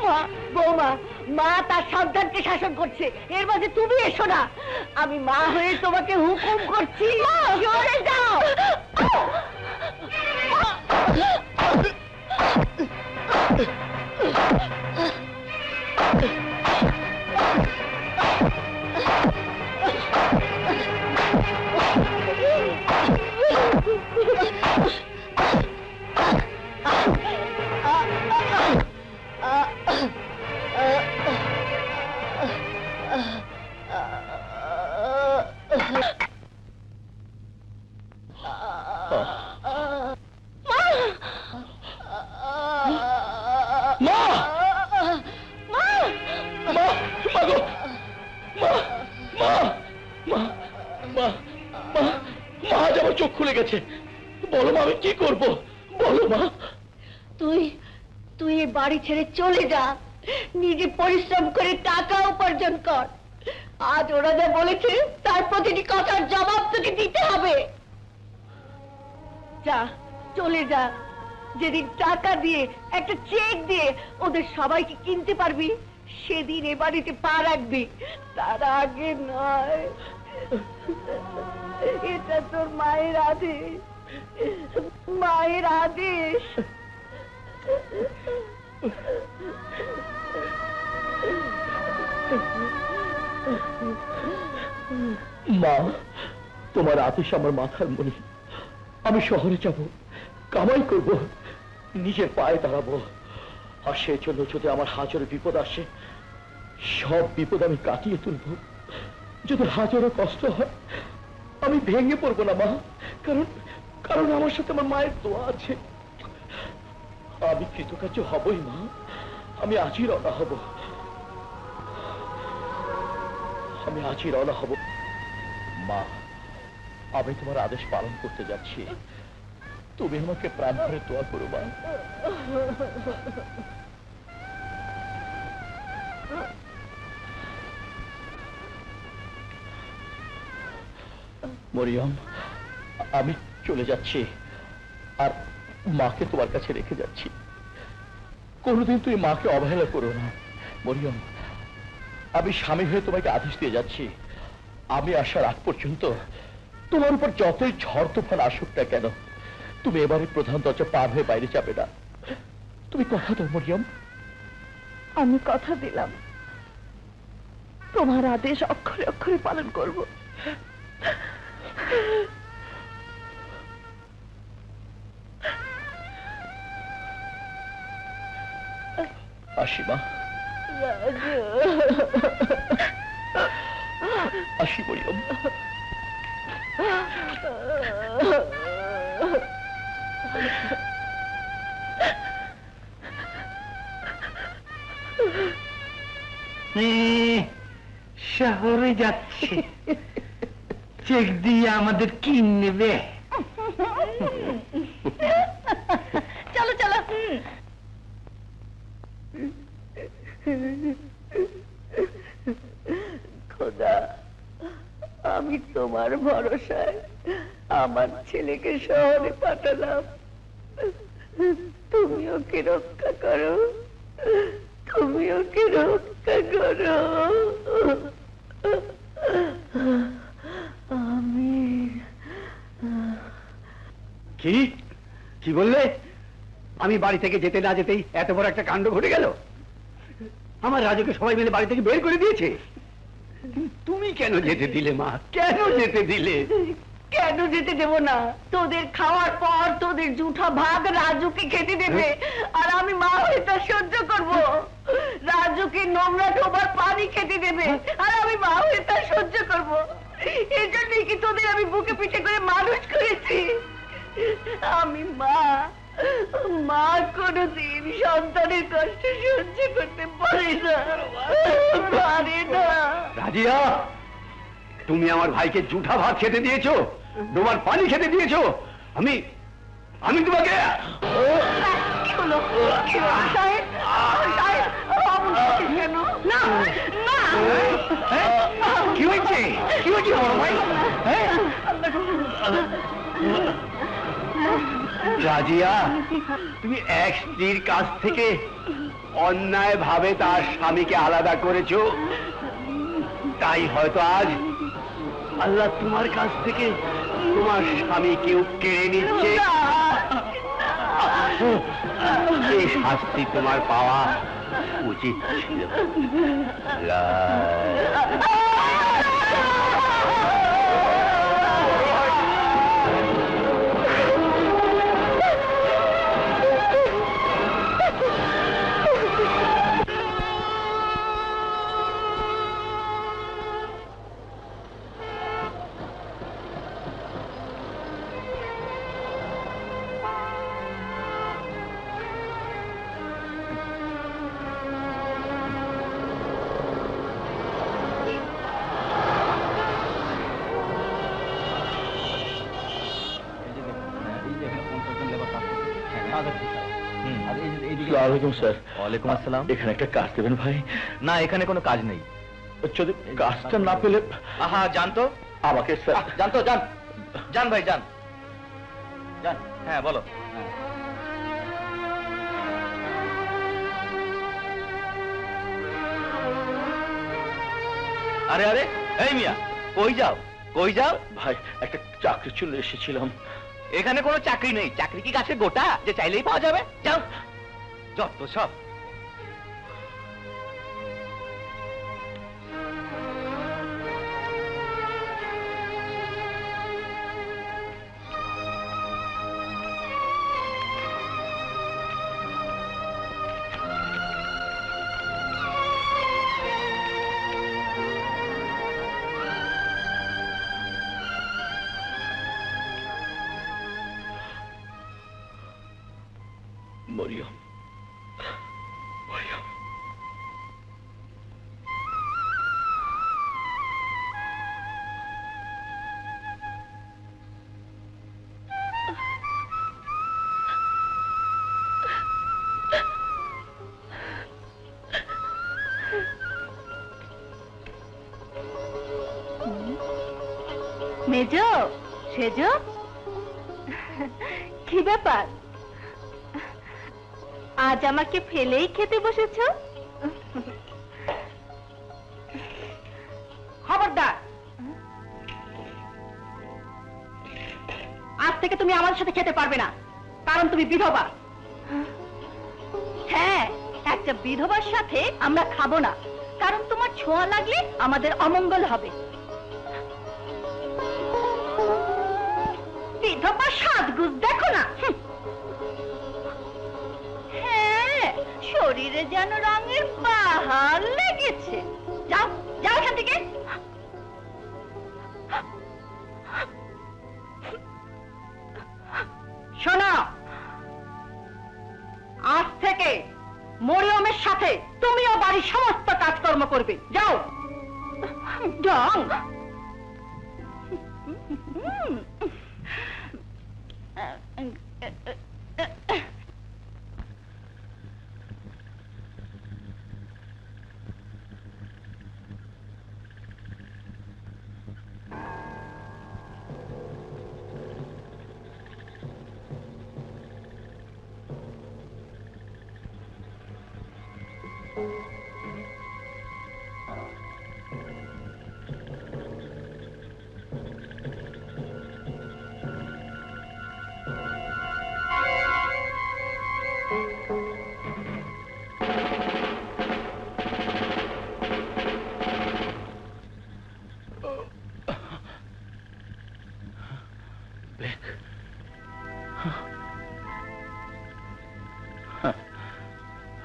মা, বৌমা, মা তার সন্তানকে শাসন করছে, এর মাঝে তুমি এসো না। আমি মা হয়ে তোমাকে হুকুম করছি, সরে যাও। মা, মা, মা গো, মা, মা, মা, মা, মা, মা, আজ আমার চোখ খুলে গেছে। বলো মা, আমি কি করব? বলো মা। তুই তুই এই বাড়ি ছেড়ে চলে যা, নিজে পরিশ্রম করে টাকা উপার্জন কর। আজ ওরা যা বলেছে তার প্রতিটি কথার জবাব তোকে দিতে হবে। যা, চলে যা। যেদিন টাকা দিয়ে, একটা চেক দিয়ে ওদের সবাইকে কিনতে পারবি, সেদিন এ বাড়িতে পা রাখবি, তার আগে নয়। এটা তোর মায়ের আদেশ। মায়ের আদেশ। মা, তোমার আদেশ আমার মাথার মনি। আমি শহরে যাব, কামাই করব, নিজের পায়ে দাঁড়াবো। আর সেই জন্য যদি আমার হাজারো বিপদ আসে, সব বিপদ আমি কাটিয়ে তুলব। যদি হাজারো কষ্ট হয়, আমি ভেঙে পড়বো না মা, কারণ কারণ আমার সাথে আমার মায়ের দোয়া আছে। আমি কৃতকার্য হবই মা। আমি আজই রওনা হব, আমি আজই রওনা হব। মা, আমি তোমার আদেশ পালন করতে যাচ্ছি, তুমি আমাকে প্রাণ ভরে দোয়া করো মা। মরিয়ম, আমি চলে যাচ্ছি, আর মাকে তোমার কাছে রেখে যাচ্ছি। কোনোদিন তুমি মাকে অবহেলা করো না মরিয়ম। আমি স্বামী হয়ে তোমাকে আদেশ দিয়ে যাচ্ছি, আমি আসার আগ পর্যন্ত তোমার উপর যতই ঝড় তুফান আসুক না কেন, তুমি এবারে প্রধান দরজা পার হয়ে বাইরে যাবে না। তুমি কথা দাও মরিয়ম। আমি কথা দিলাম, তোমার আদেশ অক্ষরে অক্ষরে পালন করব। আসি মা, আসি মরিয়ম। শহরে যাচ্ছে, চেক দিয়ে আমাদের কি নেবে? চলো চলো। খোদা, আমি তোমার ভরসায় আমার ছেলেকে শহরে পাঠালাম, তুমি ওকে রক্ষা করো, তুমি ওকে রক্ষা করো। আমি কি কি বললে? আমি বাড়ি থেকে যেতে না যেতেই এত বড় একটা কাণ্ড ঘটে গেল। আমার রাজুকে সবাই মিলে বাড়ি থেকে বের করে দিয়েছে। তুমি কেন যেতে দিলে মা? কেন যেতে দিলে? কেন যেতে দেব না? তোদের খাওয়ার পর তোদের জুঠা ভাগ রাজুকে খেতে দেবে, আর আমি মা হয়ে তা সহ্য করব। রাজুকে নোংরা ঢোবার পানি খেতে দেবে, আর আমি মা হয়ে তা সহ্য করব। এই জন্যই কি তোদের আমি বুকে পিঠে করে মানুষ করেছি। আমি মা, মা কোনদিন সন্তানের কষ্ট সহ্য করতে পারে না, পারে না। রাজিয়া, তুমি আমার ভাইকে জুঠা ভাত খেতে দিয়েছো, ডোবার পানি খেতে দিয়েছো। আমি আমি তোমাকে কি হলো? কি হলো সাহেব? সাহেব, অমন করছিস কেন? না, না। কি হয়েছে? কি হয়েছে বড় ভাই? রাজিয়া, তুমি এক স্ত্রীর কাছ থেকে অন্যায় ভাবে তার স্বামীকে আলাদা করেছো, তাই হয়তো আজ আল্লাহ তোমার কাছ থেকে তোমার স্বামীকেও কেড়ে নিচ্ছে। এই শাস্তি তোমার পাওয়া উচিত ছিল। ওয়ালাইকুম আসসালাম। এখানে একটা কাজ দেবেন ভাই? না, এখানে কোনো কাজ নেই। যদি কাজটা না পেলে আহা, যান তো। আমাকে যান তো, যান যান ভাই, যান যান। হ্যাঁ বলো। আরে আরে, এই মিয়া, কই যাও কই যাও? ভাই, একটা চাকরির জন্য এসেছিলাম, এখানে কোনো চাকরি নেই। চাকরি কি গাছের গোটা যে চাইলেই পাওয়া যাবে? যাও, যত সব। মরিয়ম, মরিয়ম, মেজো, সেজো, কি ব্যাপার? আজ আমাকে ফেলেই খেতে বসেছো? খবরদার, আজ থেকে তুমি আমার সাথে খেতে পারবে না, কারণ তুমি বিধবা। হ্যাঁ, একটা বিধবার সাথে আমরা খাবো না, কারণ তোমার ছোঁয়া লাগলে আমাদের অমঙ্গল হবে। বিধবা সাজগুজ দেখো না। হ্যাঁ, শরীরে যেন রঙের বাহার লেগেছে। যাও, যাও এখান থেকে। শোনো, আজ থেকে মরিয়মের সাথে তুমিও বাড়ির সমস্ত কাজকর্ম করবে। যাও, যাও।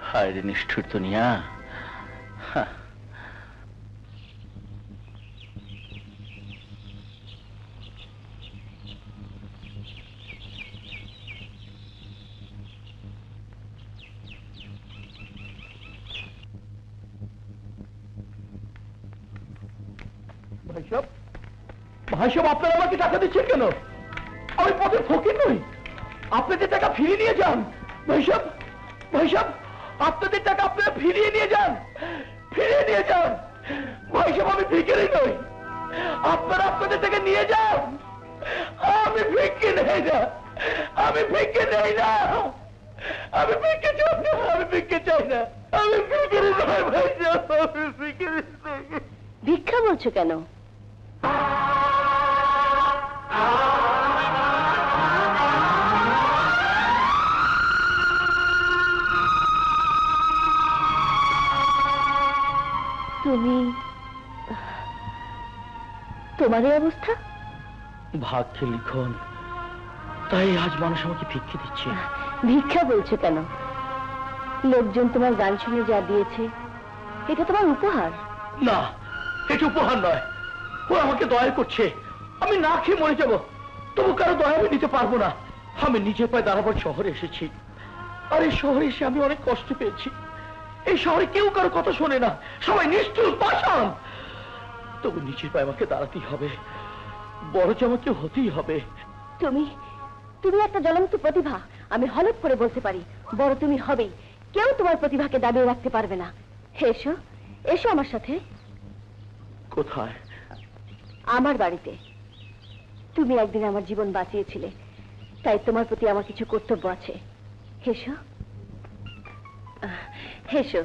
হায় রে নিষ্ঠুর দুনিয়া। ভাইসব, ভাইসব, আপনারা আমাকে টাকা দিচ্ছেন কেন? আমি পথে ফকির নই, আপনাদের টাকা ফিরিয়ে নিয়ে যান। ভাইসব, ভাইসব, আপনাদের টাকা আপনারা ফিরিয়ে নিয়ে যান, ফিরিয়ে নিয়ে যান। ভাইসব, আমি ভিখারি নই, আপনারা আপনাদের টাকা নিয়ে যান। আমি ভিক্ষে নেই না, আমি ভিক্ষে নেই না, আমি ভিক্ষে চাই না, আমি ভিক্ষে চাই না, আমি ভিখারি নই। ভাইসব, আমি ভিখারি নই। ভিক্ষা বলছো কেন? তুমি, তোমার এই অবস্থা? ভাগ্যে লিখন, তাই আজ মানুষ আমাকে ভিক্ষে দিচ্ছে। ভিক্ষা বলছো কেন? লোকজন তোমার গান শুনে যা দিয়েছে, এটা তোমার উপহার। না, এটা উপহার নয়। ও আমাকে দয়া করছে, আমি না খেয়ে মরে যাব, তবু কারো দয়া আমি নিতে পারবো না। আমি নিজের পায়ে দাঁড়াবার শহরে এসেছি, আর এই শহরে এসে আমি অনেক কষ্ট পেয়েছি। এই শহরে কেউ কারো কথা শোনে না, সবাই নিষ্ঠুর, পাষাণ। তবু নিজের পায়ে আমাকে দাঁড়াতেই হবে, বড় যে আমাকে হতেই হবে। তুমি, তুমি একটা জ্বলন্ত প্রতিভা, আমি হলফ করে বলতে পারি। বড় তুমি হবেই, কেউ তোমার প্রতিভাকে দাবিয়ে রাখতে পারবে না। এসো, এসো আমার সাথে। কোথায়? আমার বাড়িতে। তুমি একদিন আমার জীবন বাঁচিয়েছিলে, তাই তোমার প্রতি আমার কিছু কর্তব্য আছে। এসো, এসো।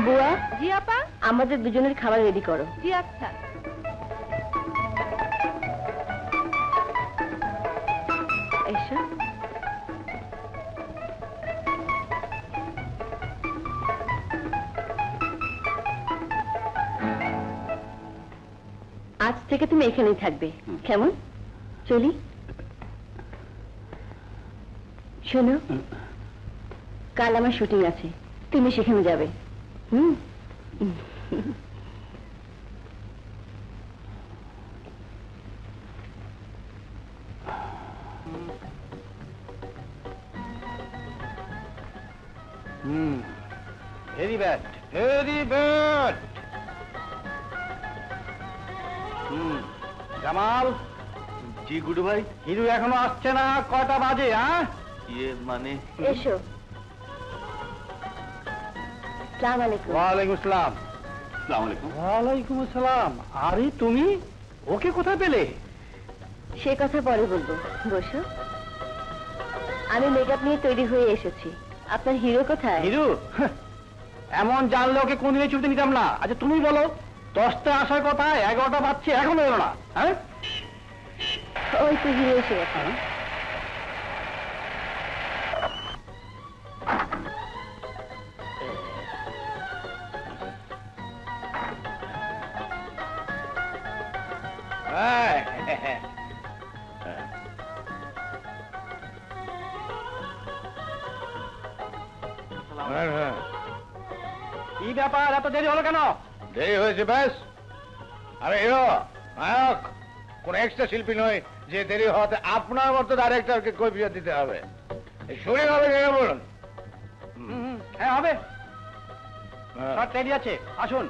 বুয়া, জি আপা। আমাদের দুজনের খাবার রেডি করো। জি আচ্ছা। এসো। আজ থেকে তুমি এখানেই থাকবে, কেমন? চলি। শোনো, কাল আমার শুটিং আছে, তুমি সেখানে যাবে। হুম। Very bad, very bad. Jamal. জি গুডু ভাই। হিরু এখনো আসছে না, কটা বাজে? হ্যাঁ, ইয়ে মানে এসো। সালাম আলাইকুম। ওয়ালাইকুম আসসালাম। আসসালামু আলাইকুম। ওয়ালাইকুম আসসালাম। আরে তুমি ওকে কোথায় পেলে? সে কথা পরে বলবো, বসো। আমি মেকআপ নিয়ে তৈরি হয়ে এসেছি। আপনার হিরো কোথায়? হিরু এমন জানলে ওকে কোনদিনই ছুটি নিতাম না। আচ্ছা তুমি বলো, 10টায় আসার কথা, 11টা বাজছে, এখনো এলো না। হ্যাঁ, ওই তো হিরো এসে গেছে। কি ব্যাপার, এত দেরি হলো কেন? দেরি হয়েছে ব্যাস। আরে হিরো, নায়ক, কোন এক্সট্রা শিল্পী নয় যে দেরি হওয়াতে আপনার মতো ডাইরেক্টরকে কৈফিয়ত দিতে হবে। শুটিং হবে কিনা বলুন? হ্যাঁ হবে, শর্ট রেডি আছে, আসুন।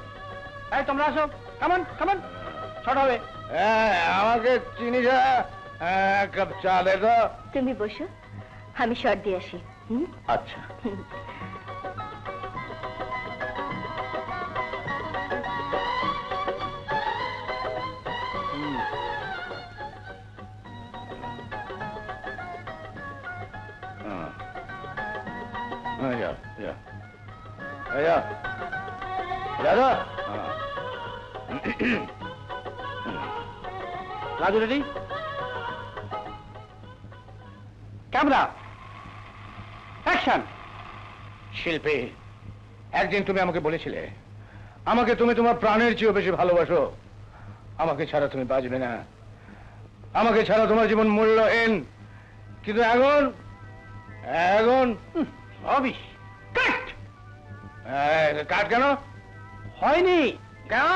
এই তোমরা আসো, কামান কামান, শর্ট হবে। হ্যাঁ, আমাকে চিনি যা, এক কাপ চা দে তো। তুমি বসো, আমি শর্ট দিয়ে আসি। হুম। আচ্ছা। Raju ready, camera, action. শিল্পী, একদিন তুমি আমাকে বলেছিলে আমাকে তুমি তোমার প্রাণের চেয়েও বেশি ভালোবাসো। আমাকে ছাড়া তুমি বাঁচবে না, আমাকে ছাড়া তোমার জীবন মূল্যহীন। কিন্তু এখন এখন অবিশ কাট। কাট কেন হয়নি কেন?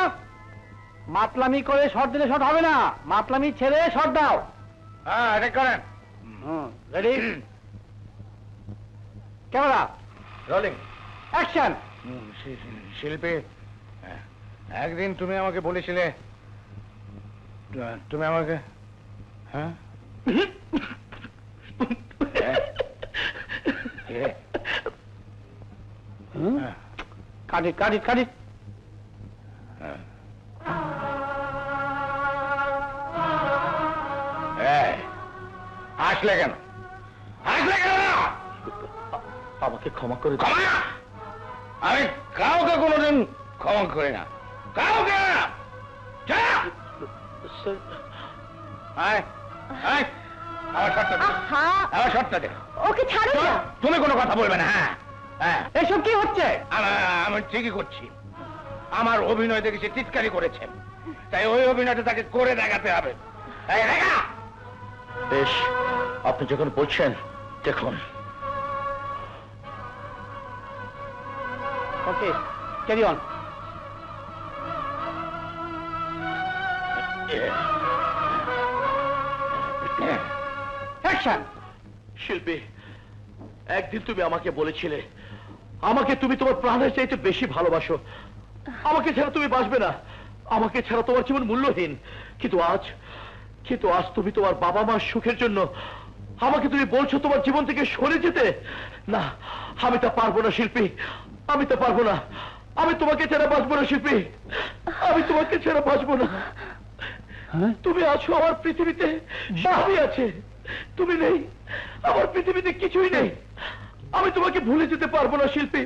মাতলামি করে শর্ট দিলে শর্ট হবে না, মাতলামি ছেড়ে শর্ট দাও। হ্যাঁ, ঠিক করেন। Ready, camera, rolling, action. শিল্পী, একদিন তুমি আমাকে বলেছিলে, তুমি আমাকে, হ্যাঁ কাট ইট, কাট ইট, কাট ইট। আসলে কেন, আসলে কেন? আমাকে ক্ষমা করে দাও। ক্ষমা? আমি কাউকে কোনোদিন ক্ষমা করি না, কাউকে না। যা! আয়, আয়, আমার শর্টটা দে, আহা, আমার শর্টটা দে। ওকে ছাড়ো না। তুমি কোনো কথা বলবে না। হ্যাঁ, হ্যাঁ, এসব কি হচ্ছে? আমি ঠিকই করছি। আমার অভিনয় দেখে সে চিৎকারি করেছে, তাই ওই অভিনয়টা তাকে করে দেখাতে হবে। এই দেখা। বেশ, আপনি যখন বলছেন দেখুন। ওকে, ক্যারি অন। অ্যাকশন। শিল্পী, একদিন তুমি আমাকে বলেছিলে আমাকে তুমি তোমার প্রাণের চাইতে বেশি ভালোবাসো। আমাকে ছাড়া তুমি বাঁচবে না, আমাকে ছাড়া তোমার জীবন মূল্যহীন। কিন্তু আজ তুমি তোমার বাবা মার সুখের জন্য আমাকে তুমি বলছো তোমার জীবন থেকে সরে যেতে। না, আমি তা পারবো না শিল্পী, আমি তা পারবো না। আমি তোমাকে ছাড়া বাঁচবো না শিল্পী, আমি তোমাকে ছাড়া বাঁচবো না। তুমি আছো আমার পৃথিবীতে, সবই আছে। তুমি নেই, আমার পৃথিবীতে কিছুই নেই। আমি তোমাকে ভুলে যেতে পারবো না শিল্পী।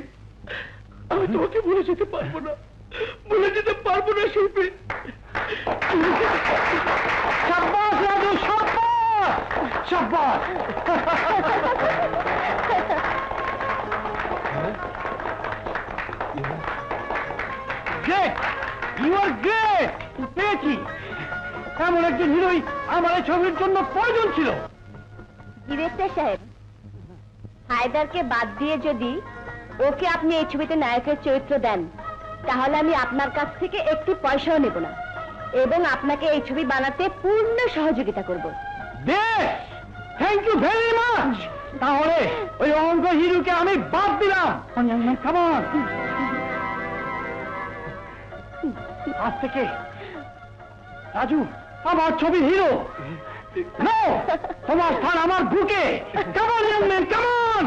আমি তোমাকে ভুলে যেতে পারবো না, ভুলে যেতে পারবো না শিল্পী। সাব্বাস রাজু, সাব্বাস, সাব্বাস। Great, you are great. পেয়েছি, এমন একজন হিরোই আমার এই ছবির জন্য প্রয়োজন ছিল। ডিরেক্টর সাহেব, হায়দারকে বাদ দিয়ে যদি ওকে আপনি এই ছবিতে নায়কের চরিত্র দেন, তাহলে আমি আপনার কাছ থেকে একটি পয়সাও নেব না এবং আপনাকে এই ছবি বানাতে পূর্ণ সহযোগিতা করব। বেশ, থ্যাংক ইউ ভেরি মাচ। তাহলে ওই অঙ্ক হিরোকে আমি বাদ দিলাম। কামান, আজ থেকে রাজু আমার ছবির হিরো। নো, তোমার স্থান আমার বুকে। কামান ইয়াং ম্যান, কামান।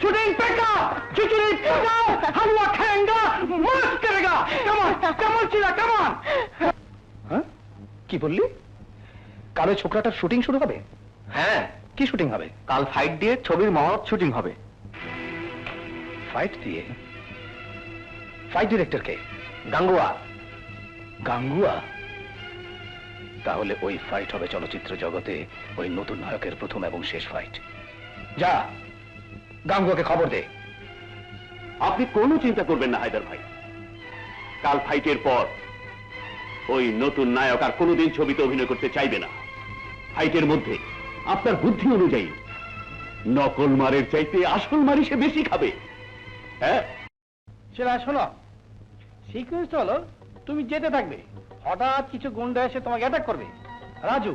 শুটিং পেকা, খিচুড়ি পকাও, হালুয়া খাएंगा, मस्त करेगा। কামান, কামান চিলা, কামান। হ্যাঁ, কি বললি? কাল ওই ছোকরাটার শুটিং শুরু হবে? হ্যাঁ, কি শুটিং হবে? কাল ফাইট দিয়ে ছবির মহৎ শুটিং হবে। ফাইট দিয়ে? ফাইট ডিরেক্টর কে? গাঙ্গুয়া। গাঙ্গুয়া? তাহলে ওই ফাইট হবে চলচ্চিত্র জগতে ওই নতুন নায়কের প্রথম এবং শেষ ফাইট। যা, গাঙ্গুয়াকে খবর দে। আপনি কোনো চিন্তা করবেন না হায়দার ভাই, কাল ফাইটের পর ওই নতুন নায়ক আর কোনোদিন ছবিতে অভিনয় করতে চাইবে না। ফাইটের মধ্যে আপনার বুদ্ধি অনুযায়ী নকল মারের চাইতে আসল মারি সে বেশি খাবে। হ্যাঁ, সেটা শোনো, সিকুয়েন্স হলো তুমি যেতে থাকবে, হঠাৎ কিছু গুন্ডা এসে তোমাকে অ্যাটাক করবে। রাজু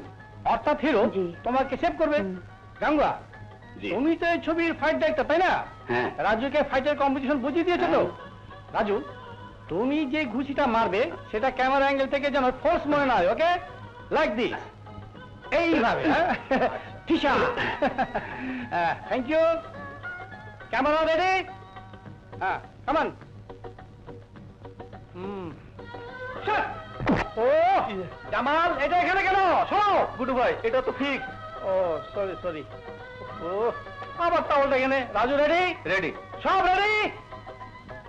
অর্থাৎ হিরো জি। তোমাকে সেভ করবে। গাঙ্গুয়া, জি। তুমি তো এই ছবির ফাইট ডাইরেক্টর, তাই না? হ্যাঁ। রাজুকে ফাইটের কম্পিটিশন বুঝিয়ে দিয়েছো তো? রাজু, তুমি যে ঘুষিটা মারবে সেটা ক্যামেরা অ্যাঙ্গেল থেকে যেন ফোর্স মনে না হয়। ওকে, লাইক দিস, এইভাবে। ঠিসা। Thank you. Camera ready? হ্যাঁ, কামান। ও জামাল, এটা এখানে কেন? শোনো গুডু ভাই, এটা তো ফিক্স। ও সরি সরি। ও আবার তাহলে এখানে। রাজু রেডি? রেডি। সব রেডি?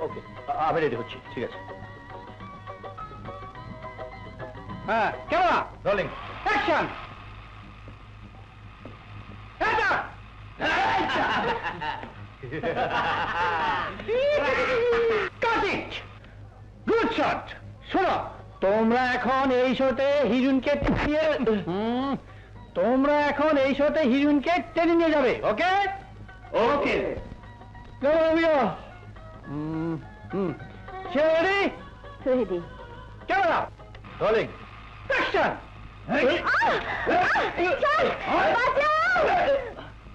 ওকে, আমি রেডি হচ্ছি। ঠিক আছে, হ্যাঁ, camera rolling. Action. Cut it. Good shot. শোনো, তোমরা এখন এই শোতে হিরোইনকে টেনে নিয়ে যাবে। Okay okay. Ready? Ready. Camera rolling. Action.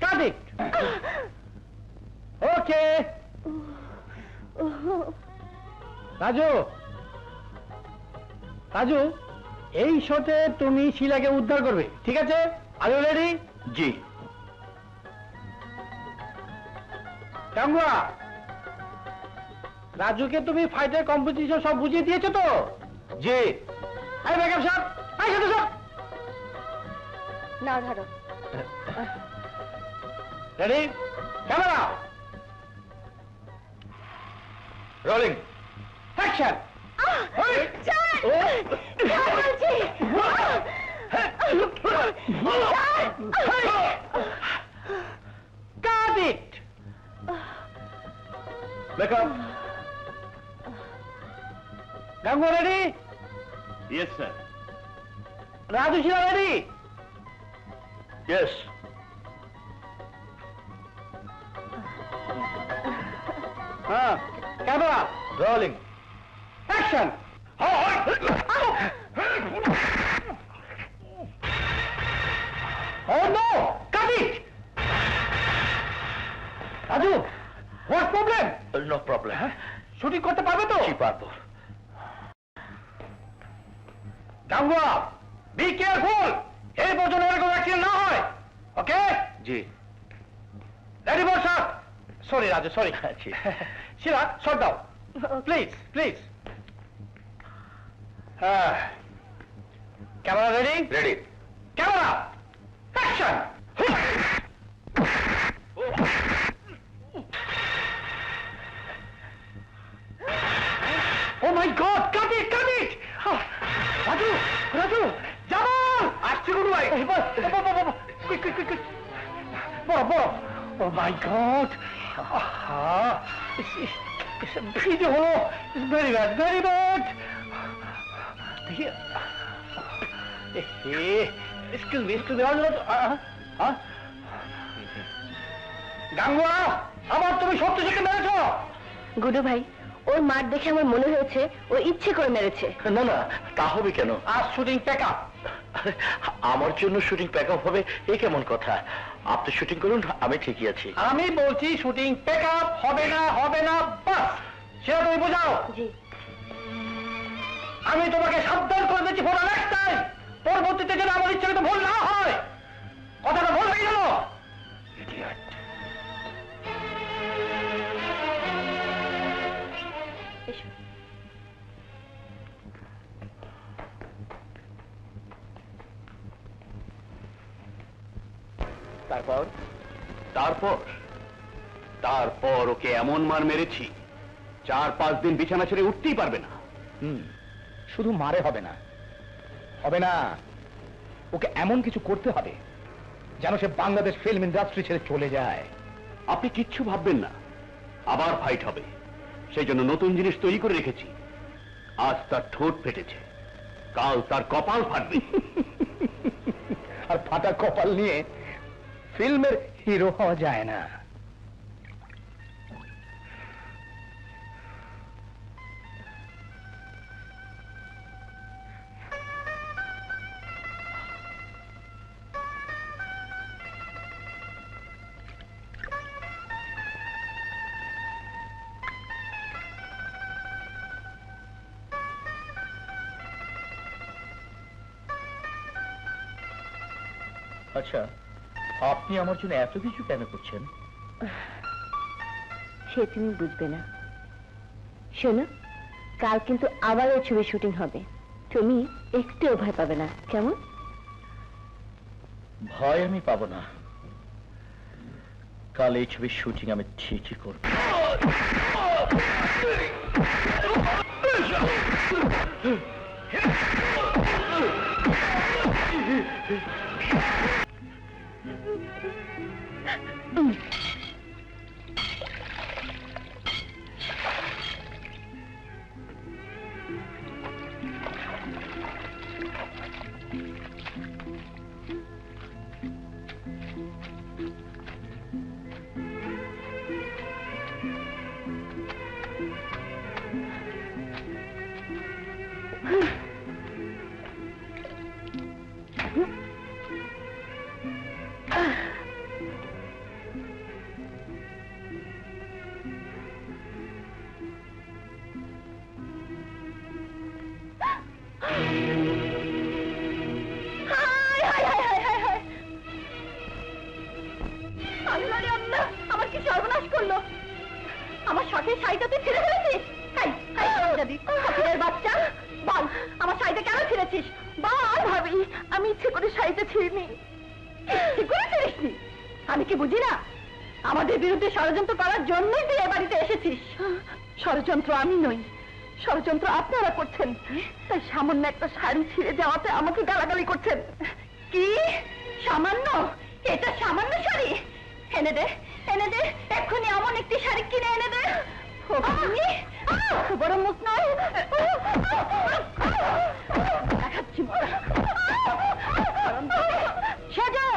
Cut it. Okay Raju, Raju এই শোতে তুমি শিলাকে উদ্ধার করবে, ঠিক আছে? Are you ready? জি। গাঙ্গুয়া, রাজুকে তুমি ফাইটের কম্পিটিশন সব বুঝিয়ে দিয়েছো তো? জি। এই মেকআপ সব, এই সাথে সব না ধরো। Ready? Camera rolling. Action. Got it. Makeup. Gangua ready? Yes sir. Raju Shila ready? Yes. হ্যাঁ, camera rolling. Action. Oh no! Cut it! Raju, what problem? No problem. Shooting করতে পারবে তো? কি পারবো। গাঙ্গুয়া, বি কেয়ারফুল, এই পর্যন্ত এরকম অ্যাক্সিডেন্ট না হয়। ওকে? জি। Ready for shot. Sorry Raju, sorry. জি। শিলা, শট দাও প্লিজ, প্লিজ। হ্যাঁ, camera ready? Ready. Camera action. Oh my god, cut it, cut it! Raju, Raju, Jamal! আসছে গুরু ভাই। Quick, quick, quick, quick! বড়, বড়! Oh my god! কি যে হলো! Very bad, very bad! দেখি, এক্সকিউজ মি, গাঙ্গুয়া, আবার তুমি সত্যি সত্যি মেরেছ? গুডু ভাই, ওর মার দেখে আমার মনে হয়েছে ও ইচ্ছে করে মেরেছে। না না, তা হবে কেন? আর শুটিং প্যাক আপ। আমার জন্য শুটিং প্যাক আপ হবে এই কেমন কথা? আপনি শুটিং করুন, আমি ঠিকই আছি। আমি বলছি শুটিং প্যাক আপ হবে না, হবে না, বাস সেটা তুমি বোঝাও। জি। আমি তোমাকে সাবধান করে দিচ্ছি ফোন নেক্সট টাইম, পরবর্তীতে যেন আমার ইচ্ছে মতো ভুল না হয়। কথাটা ভুল হয়ে গেল। Idiot! এসো। তারপর তারপর তারপর ওকে এমন মার মেরেছি 4-5 দিন বিছানা ছেড়ে উঠতেই পারবে না। শুধু মারে হবে না, হবে না, ওকে এমন কিছু করতে হবে যেন সে বাংলাদেশ ফিল্ম ইন্ডাস্ট্রি ছেড়ে চলে যায়। আপনি কিচ্ছু ভাববেন না, আবার ফাইট হবে। সেই জন্য নতুন জিনিস তৈরি করে রেখেছি। আজ তার ঠোঁট ফেটেছে, কাল তার কপাল ফাটবে। আর ফাটা কপাল নিয়ে ফিল্মের হিরো হওয়া যায় না। আচ্ছা, আপনি আমার জন্য এত কিছু কেন করছেন? সে তুমি বুঝবে না। শোনো, কাল কিন্তু আবার ওই ছবির শুটিং হবে। তুমি একটুও ভয় পাবে না, কেমন? ভয় আমি পাবো না। কাল এই ছবির শুটিং আমি ঠিকই করব। আমার কি সর্বনাশ করলো? আমার শখের শাড়িটাতে ছিঁড়ে ফেলেছিস? বাচ্চা, বল আমার শাড়িটা কেন ছিঁড়েছিস? বল। ভাবি, আমি ইচ্ছে করে শাড়িটা ছিঁড়িনি। ইচ্ছে করে ছিঁড়িসনি? আমি কি বুঝি না? আমাদের বিরুদ্ধে ষড়যন্ত্র করার জন্যই তুই এ বাড়িতে এসেছিস। ষড়যন্ত্র আমি নই, ষড়যন্ত্র আপনারা করছেন। তাই সামান্য একটা শাড়ি ছিঁড়ে যাওয়াতে আমাকে গালাগালি করছেন। কি সামান্য? এটা সামান্য শাড়ি? এনে দে, এনে দে, এক্ষুনি এমন একটি শাড়ি কিনে এনে দে। বড় মুখ নয়, দেখাচ্ছি সেজো।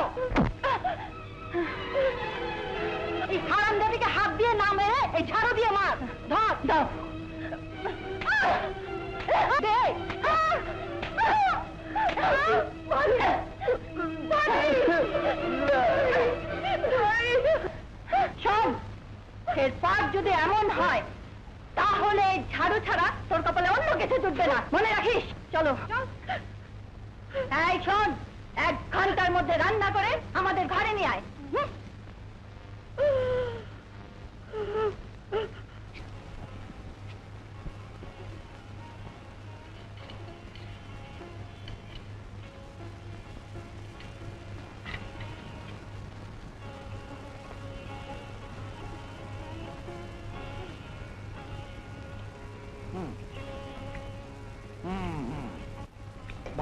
এই হারামজাদিকে হাত দিয়ে না মেরে এই ঝাড়ু দিয়ে মার। ধর, দাও। শোন, এরপর যদি এমন হয় তাহলে ঝাড়ু ছাড়া তোর কপালে অন্য কিছু জুটবে না, মনে রাখিস। চলো। এই শোন, 1 ঘন্টার মধ্যে রান্না করে আমাদের ঘরে নিয়ে আয়।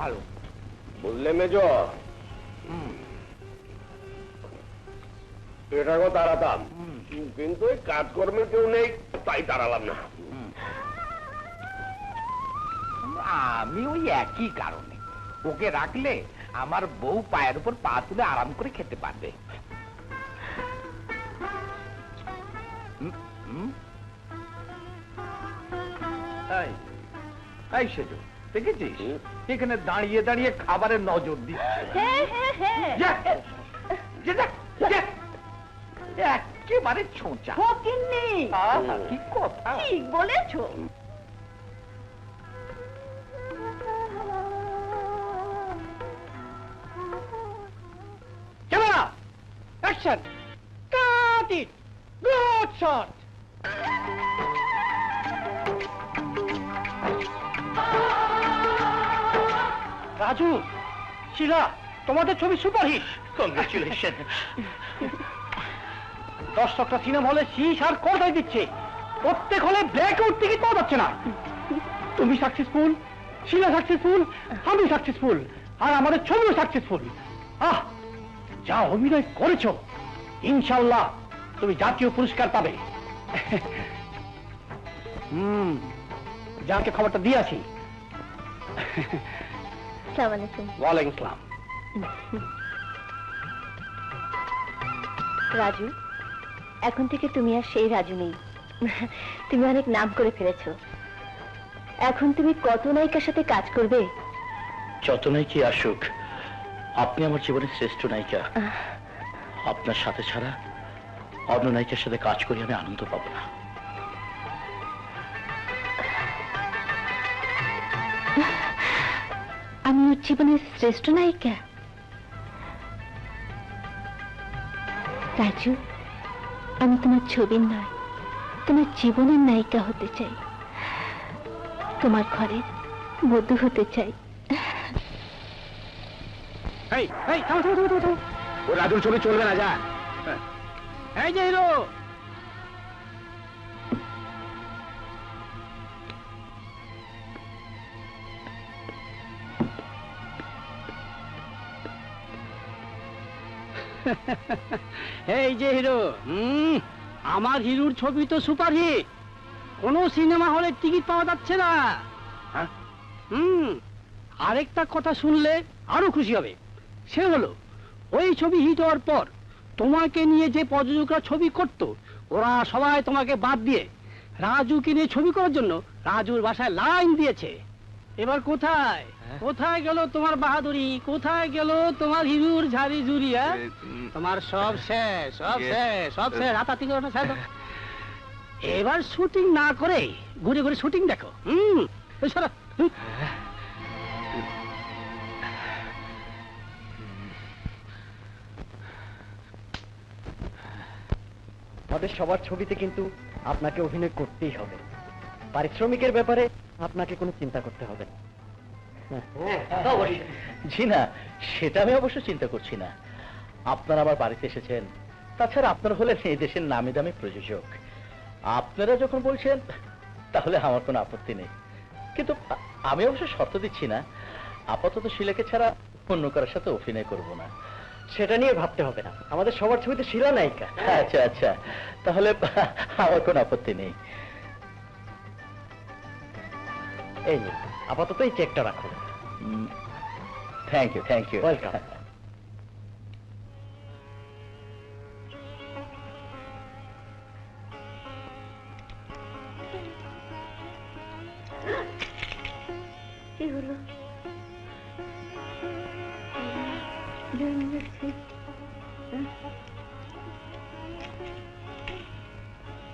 ভালো। বুঝলে মেজো, এটাকেও তাড়াতাম, কিন্তু এই কাজকর্মে কেউ নেই, তাই তাড়ালাম না। আমি ওই একই কারণে, ওকে রাখলে আমার বউ পায়ের উপর পা তুলে আরাম করে খেতে পারবে। এই সেজো, দেখেছিস এখানে দাঁড়িয়ে দাঁড়িয়ে খাবারের নজর দিচ্ছে। একেবারে ছোঁচা। কি কথা ঠিক বলেছো। Camera action, cut it, good shot. Raju, শিলা, তোমাদের ছবি সুপারহিট। কংগ্রেচুলেশন। দর্শকরা সিনেমা হলে শীষ আর কটাই দিচ্ছে, প্রত্যেক হলে ব্ল্যাক আউট টিকিট পাওয়া যাচ্ছে না। তুমি সাকসেসফুল, শিলা সাকসেসফুল, আমি সাকসেসফুল, আর আমাদের ছবিও সাকসেসফুল। আহ, যা অভিনয় করেছো, ইনশাল্লাহ তুমি জাতীয় পুরস্কার পাবে। যাকে খবরটা দিয়ে আসি। আসসালামু আলাইকুম। ওয়ালাইকুম আসসালাম। রাজু, এখন থেকে তুমি আর সেই রাজু নেই, তুমি অনেক নাম করে ফেলেছো। এখন তুমি কত নায়িকার সাথে কাজ করবে? যত নায়িকা আসুক, আপনি আমার জীবনের শ্রেষ্ঠ নায়িকা। আপনার সাথে ছাড়া অন্য নায়িকার সাথে কাজ করে আমি আনন্দ পাবো না। আমি ওর জীবনের শ্রেষ্ঠ নায়িকা? রাজু, আমি তোমার ছবির নয়, তোমার জীবনের নায়িকা হতে চাই, তোমার ঘরের বধূ হতে চাই। ও রাজুর ছবি চলবে না, যা। এই যে হিরো, এই যে হিরো, আমার হিরোর ছবি তো সুপারহিট, কোনো সিনেমা হলে টিকিট পাওয়া যাচ্ছে না। আরেকটা কথা শুনলে আরো খুশি হবে, সে হলো ওই ছবি হিট হওয়ার পর তোমাকে নিয়ে যে প্রযোজকরা ছবি করত, ওরা সবাই তোমাকে বাদ দিয়ে রাজুকে নিয়ে ছবি করার জন্য রাজুর বাসায় লাইন দিয়েছে। এবার কোথায় কোথায় গেল তোমার বাহাদুরি, কোথায় গেল তোমার হিরুর ঝাড়ি ঝুরিয়া? তোমার সব শেষ, সব শেষ, সব শেষ, হাতাহাতি করো না, শেষ। এবার শুটিং না করে ঘুরে ঘুরে শুটিং দেখো। এই সরো। আমাদের সবার ছবিতে কিন্তু আপনাকে অভিনয় করতেই হবে। পারিশ্রমিকের ব্যাপারে আপনাকে কোনো চিন্তা করতে হবে না। জি না, সেটা আমি অবশ্য চিন্তা করছি না। আপনারা আমার বাড়িতে এসেছেন, তাছাড়া আপনারা হলেন এই দেশের নামি দামি প্রযোজক। আপনারা যখন বলছেন তাহলে আমার কোনো আপত্তি নেই, কিন্তু আমি অবশ্য শর্ত দিচ্ছি না, আপাতত শিলাকে ছাড়া অন্য কারোর সাথে অভিনয় করব না। সেটা নিয়ে ভাবতে হবে না, আমাদের সবার ছবিতে শিলা নায়িকা। আচ্ছা আচ্ছা, তাহলে আমার কোনো আপত্তি নেই। এই নিন, আপাতত এই চেকটা রাখুন। Thank you, thank you. Welcome. কি হলো?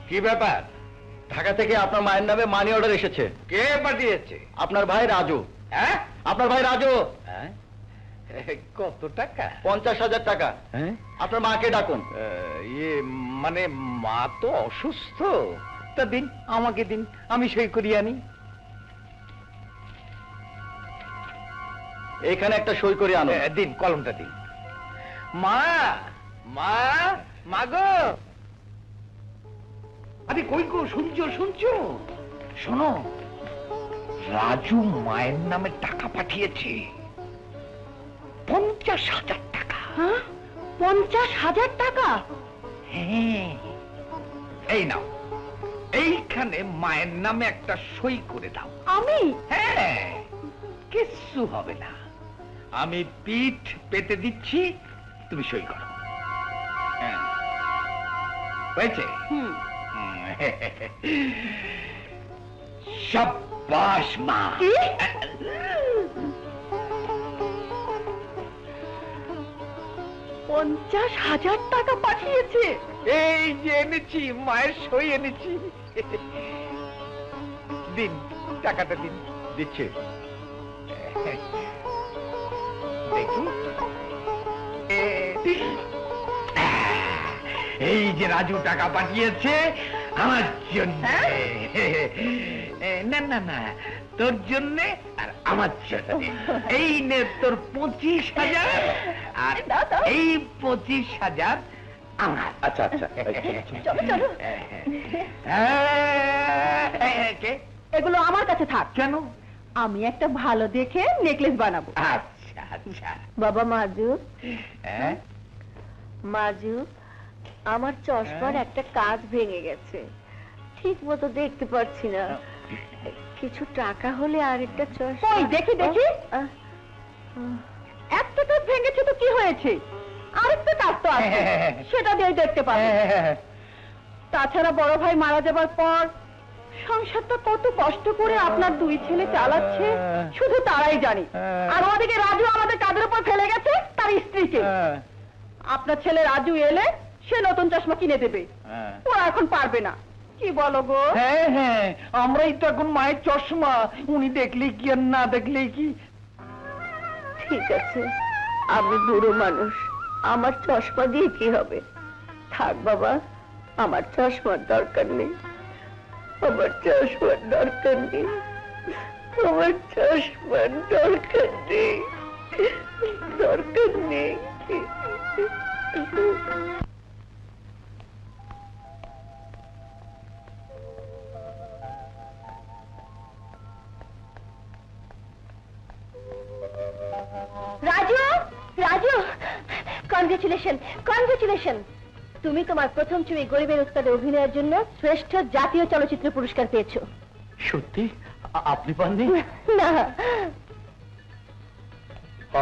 কি ব্যাপার? ঢাকা থেকে আপনার মায়ের নামে মানি অর্ডার এসেছে। কে পাঠিয়েছে? আপনার ভাই রাজু। হ্যাঁ, আপনার ভাই রাজু। কত টাকা? 50,000 টাকা। আপনার মাকে ডাকুন। ইয়ে মানে মা তো অসুস্থ, তা দিন, আমাকে দিন, আমি সই করিয়ে আনি। এখানে একটা সই করে আনো। দিন, কলমটা দিন। মা, মা, মাগো, আরে কই গো, শুনছো শুনছো? শোনো, রাজু মায়ের নামে টাকা পাঠিয়েছে, 50,000 টাকা। 50,000 টাকা? হ্যাঁ, এই নাও, এইখানে মায়ের নামে একটা সই করে দাও। আমি? হ্যাঁ, কিচ্ছু হবে না, আমি পিঠ পেতে দিচ্ছি, তুমি সই করো। হ্যাঁ, হয়েছে? শাবাশ মা। 50,000 টাকা পাঠিয়েছে? এই যে এনেছি, মায়ের সই এনেছি। দিন, টাকাটা দিন। দিচ্ছে, দেখি। এই যে রাজু টাকা পাঠিয়েছে আমার জন্য। না না না, তোর জন্য আর আমার জন্য। এই নে তোর 25,000, আর এই 25,000 আমার। আচ্ছা আচ্ছা, চলো চলো। কে? এগুলো আমার কাছে থাক। কেন? আমি একটা ভালো দেখে নেকলেস বানাবো। আচ্ছা আচ্ছা। বাবা মাজু, হ্যাঁ? মাজু, আমার চশমার একটা কাঁচ ভেঙে গেছে, ঠিক মতো দেখতে পাচ্ছি না। কিছু টাকা হলে আরেকটা চশমা। ওই দেখি দেখি। আহ, একটা কাজ ভেঙেছে তো কি হয়েছে? আরেকটা কাজ তো আছে, সেটা দিয়ে দেখতে পাবে। তাছাড়া বড় ভাই মারা যাবার পর সংসারটা কত কষ্ট করে আপনার দুই ছেলে চালাচ্ছে শুধু তারাই জানে। আর ওদিকে রাজু আমাদের কাঁধের উপর ফেলে গেছে তার স্ত্রীকে। আপনার ছেলে রাজু এলে সে নতুন চশমা কিনে দেবে, ওরা এখন পারবে না। কি বলো গো? হ্যাঁ হ্যাঁ, আমরাই তো এখন মায়ের চশমা, উনি দেখলেই কি আর না দেখলেই কি। ঠিক আছে, আমি বুড়ো মানুষ, আমার চশমা দিয়ে কি হবে? থাক বাবা, আমার চশমার দরকার নেই, আমার চশমার দরকার নেই, আমার চশমার দরকার নেই, দরকার নেই। Raju, Raju, congratulation, congratulation. তুমি তোমার প্রথম ছবি গরিবের উস্তাদে অভিনয়ের জন্য শ্রেষ্ঠ জাতীয় চলচ্চিত্র পুরস্কার পেয়েছো। সত্যি? আপনি পাননি? না,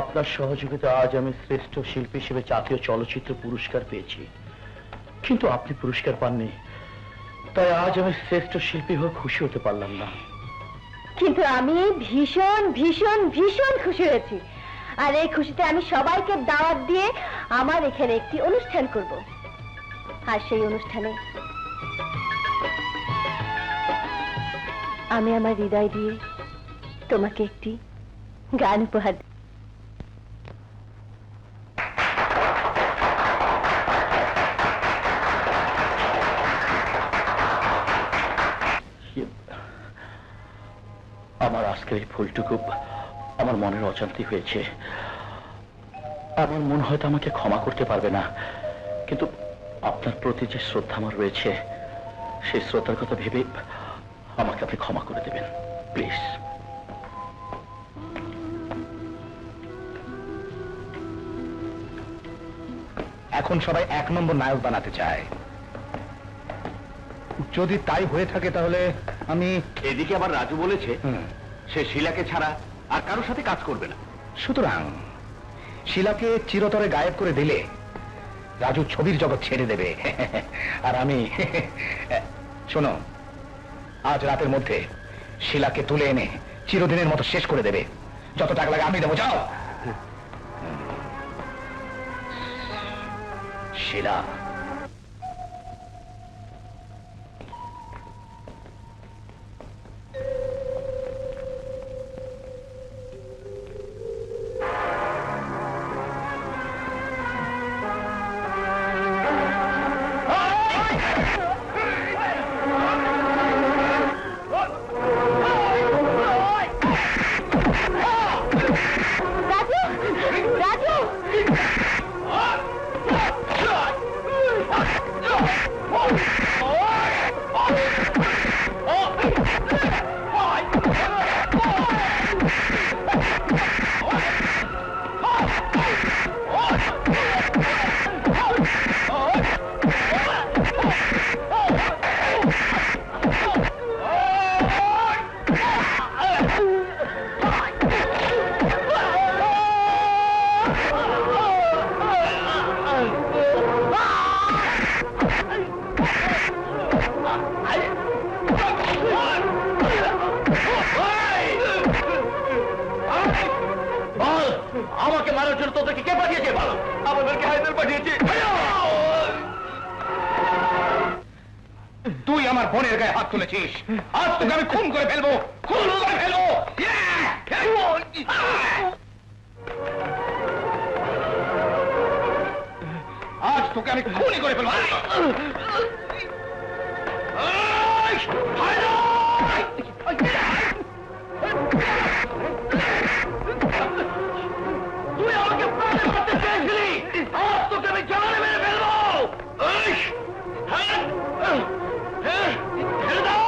আপনার সহযোগিতা আজ আমি শ্রেষ্ঠ শিল্পী হিসেবে জাতীয় চলচ্চিত্র পুরস্কার পেয়েছি, কিন্তু আপনি পুরস্কার পাননি, তাই আজ আমি শ্রেষ্ঠ শিল্পী হয়ে খুশি হতে পারলাম না। কিন্তু আমি ভীষণ ভীষণ ভীষণ খুশি হয়েছি। আর এই খুশিতে আমি সবাইকে দাওয়াত দিয়ে আমার এখানে একটি অনুষ্ঠান করব। আর সেই অনুষ্ঠানে আমি আমার হৃদয় দিয়ে তোমাকে একটি গান উপহার দেব। আমার আজকের এই ভুলটুকু আমার মনের অজান্তি হয়েছে। আমার মন হয়তো আমাকে ক্ষমা করতে পারবে না, কিন্তু আপনার প্রতি যে শ্রদ্ধা আমার রয়েছে, সেই শ্রদ্ধার কথা ভেবে আমাকে আপনি ক্ষমা করে দেবেন, প্লিজ। এখন সবাই 1 নম্বর নায়ক বানাতে চায়। যদি তাই হয়ে থাকে তাহলে আমি। এদিকে আবার রাজু বলেছে সে শিলাকে ছাড়া আর কারোর সাথে কাজ করবে না। সুতরাং শিলাকে চিরতরে গায়েব করে দিলে রাজু ছবির জগৎ ছেড়ে দেবে। আর আমি শোনো, আজ রাতের মধ্যে শিলাকে তুলে এনে চিরদিনের মতো শেষ করে দেবে। যত টাকা লাগে আমি দেবো, যাও। শিলা, রাজু, রাজু, জন্য তোদেরকে কে পাঠিয়েছে বলো? আমাদেরকে হায়দার পাঠিয়েছে। তুই আমার বোনের গায়ে হাত তুলেছিস, আজ তোকে আমি খুন করে ফেলবো, খুন করে ফেলবো। আজ তোকে আমি খুনই করে ফেলবো। তুই আমাকে প্রাণে মারতে চেয়েছিলি, আজ তোকে আমি জানালে মেরে ফেলবো। ছেড়ে দাও,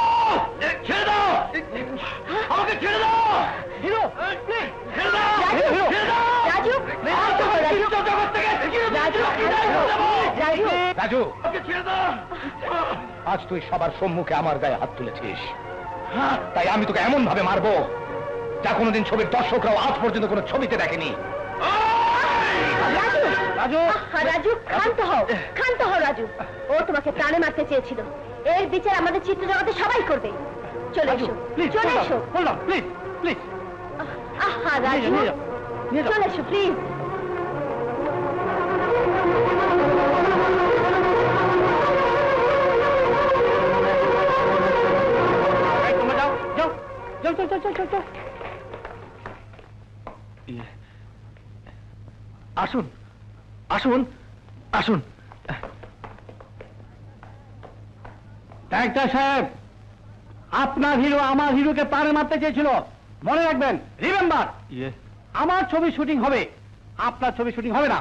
ছেড়ে দাও, আমাকে ছেড়ে দাও। হিরো, ছেড়ে দাও, ছেড়ে দাও। রাজু, জগৎ থেকে রাজু, আমাকে ছেড়ে দাও। আজ তুই সবার সম্মুখে আমার গায়ে হাত তুলেছিস, তাই আমি তোকে এমন ভাবে মারবো যা কোনোদিন ছবির দর্শকরাও আজ পর্যন্ত কোনো ছবিতে দেখেনি। রাজু, রাজু, ক্ষান্ত হও রাজু। ও তোমাকে প্রাণে মারতে চেয়েছিল, এর বিচার আমাদের চিত্র জগতে সবাই করবে। চলে এসো, চলে এসো। প্লিজ প্লিজ, আহা রাজু, চলে এসো প্লিজ। তোমরা যাও যাও যাও চল চল চল চল চল। আসুন আসুন আসুন। ডাক্তার সাহেব, আপনার হিরো আমার হিরোকে প্রাণে মারতে চেয়েছিল, মনে রাখবেন, রিমেম্বার। আমার ছবি শুটিং হবে, আপনার ছবি শুটিং হবে না,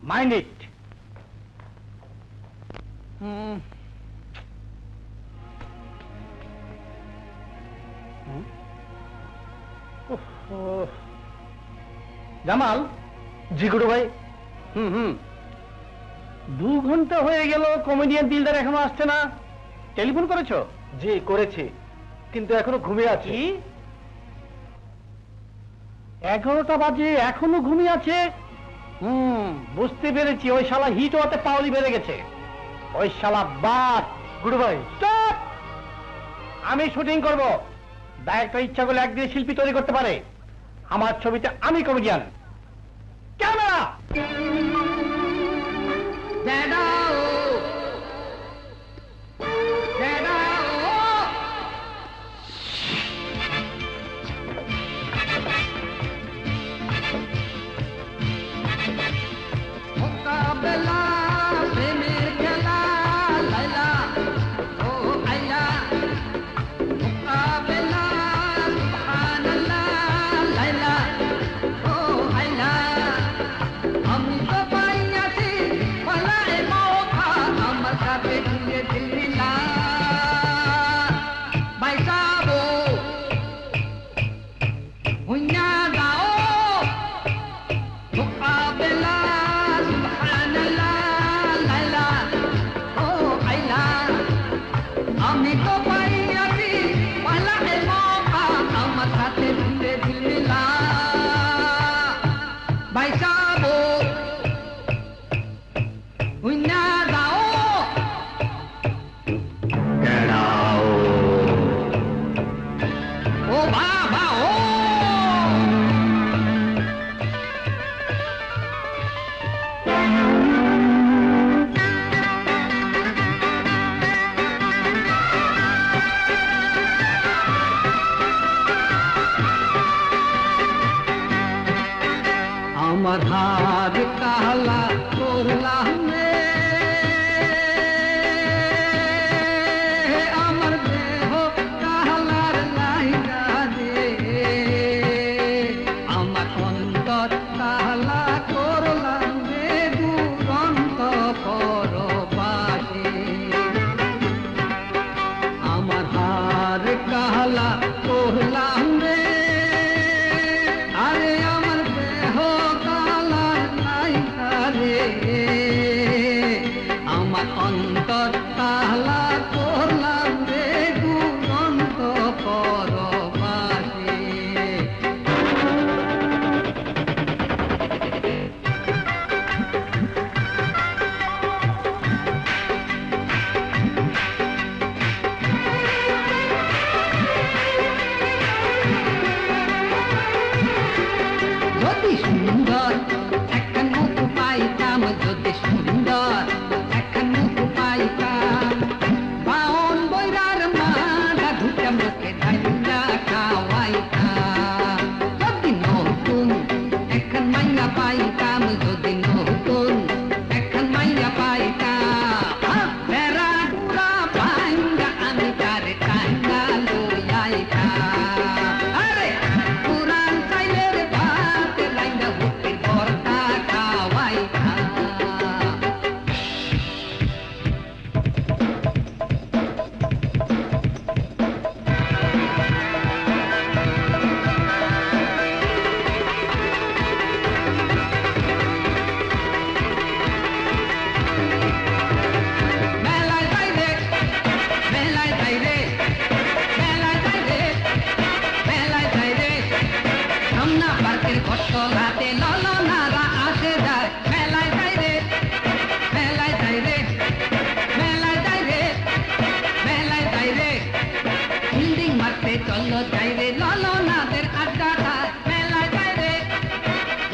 মাইন্ড ইট। জামাল। জি গুরু ভাই। 2 ঘন্টা হয়ে গেল, কমেডিয়ান দিলদার এখনো আসছে না। টেলিফোন করেছো? জি করেছি, কিন্তু এখনো ঘুমিয়ে আছি। 11টা বাজে এখনো ঘুমিয়ে আছে। বুঝতে পেরেছি, ওই শালা হিট হতে পাওয়ালি বেড়ে গেছে। ওই শালা বাদ। গুরু ভাই স্টপ! আমি শুটিং করব। ডাইরেক্টর ইচ্ছা করলে একদিন শিল্পী তৈরি করতে পারে। আমার ছবিতে আমি কমেডিয়ান। ক্যামেরা! আমার হার কালা করলাম রে, আমার দেহ কালার লাইগা দে, আমার অন্তর কালা করলাম রে দুরন্ত পরবাসে। আমার হার কালা করলাম রে, আরে আমার দেহ কালার যাই রে ললনাদের আড্ডাটা, মেলায় যাই রে,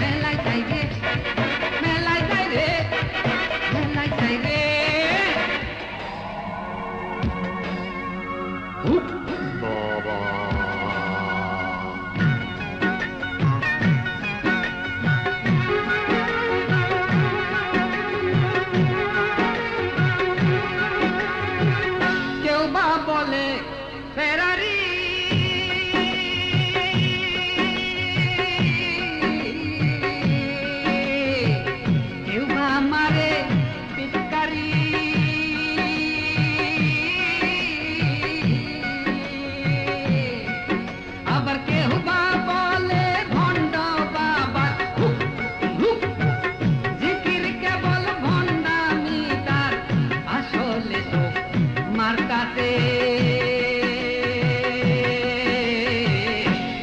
মেলায় যাই রে, মেলায় যাই রে, মেলায় যাই রে। কেউ বা বলে ফেরারি, কেউ বা মারে পিটকারি, আবার কেউ বা বলে ভণ্ড বাবার জিকির কেবল ভণ্ডামি তার, আসলে তো মার্কাতে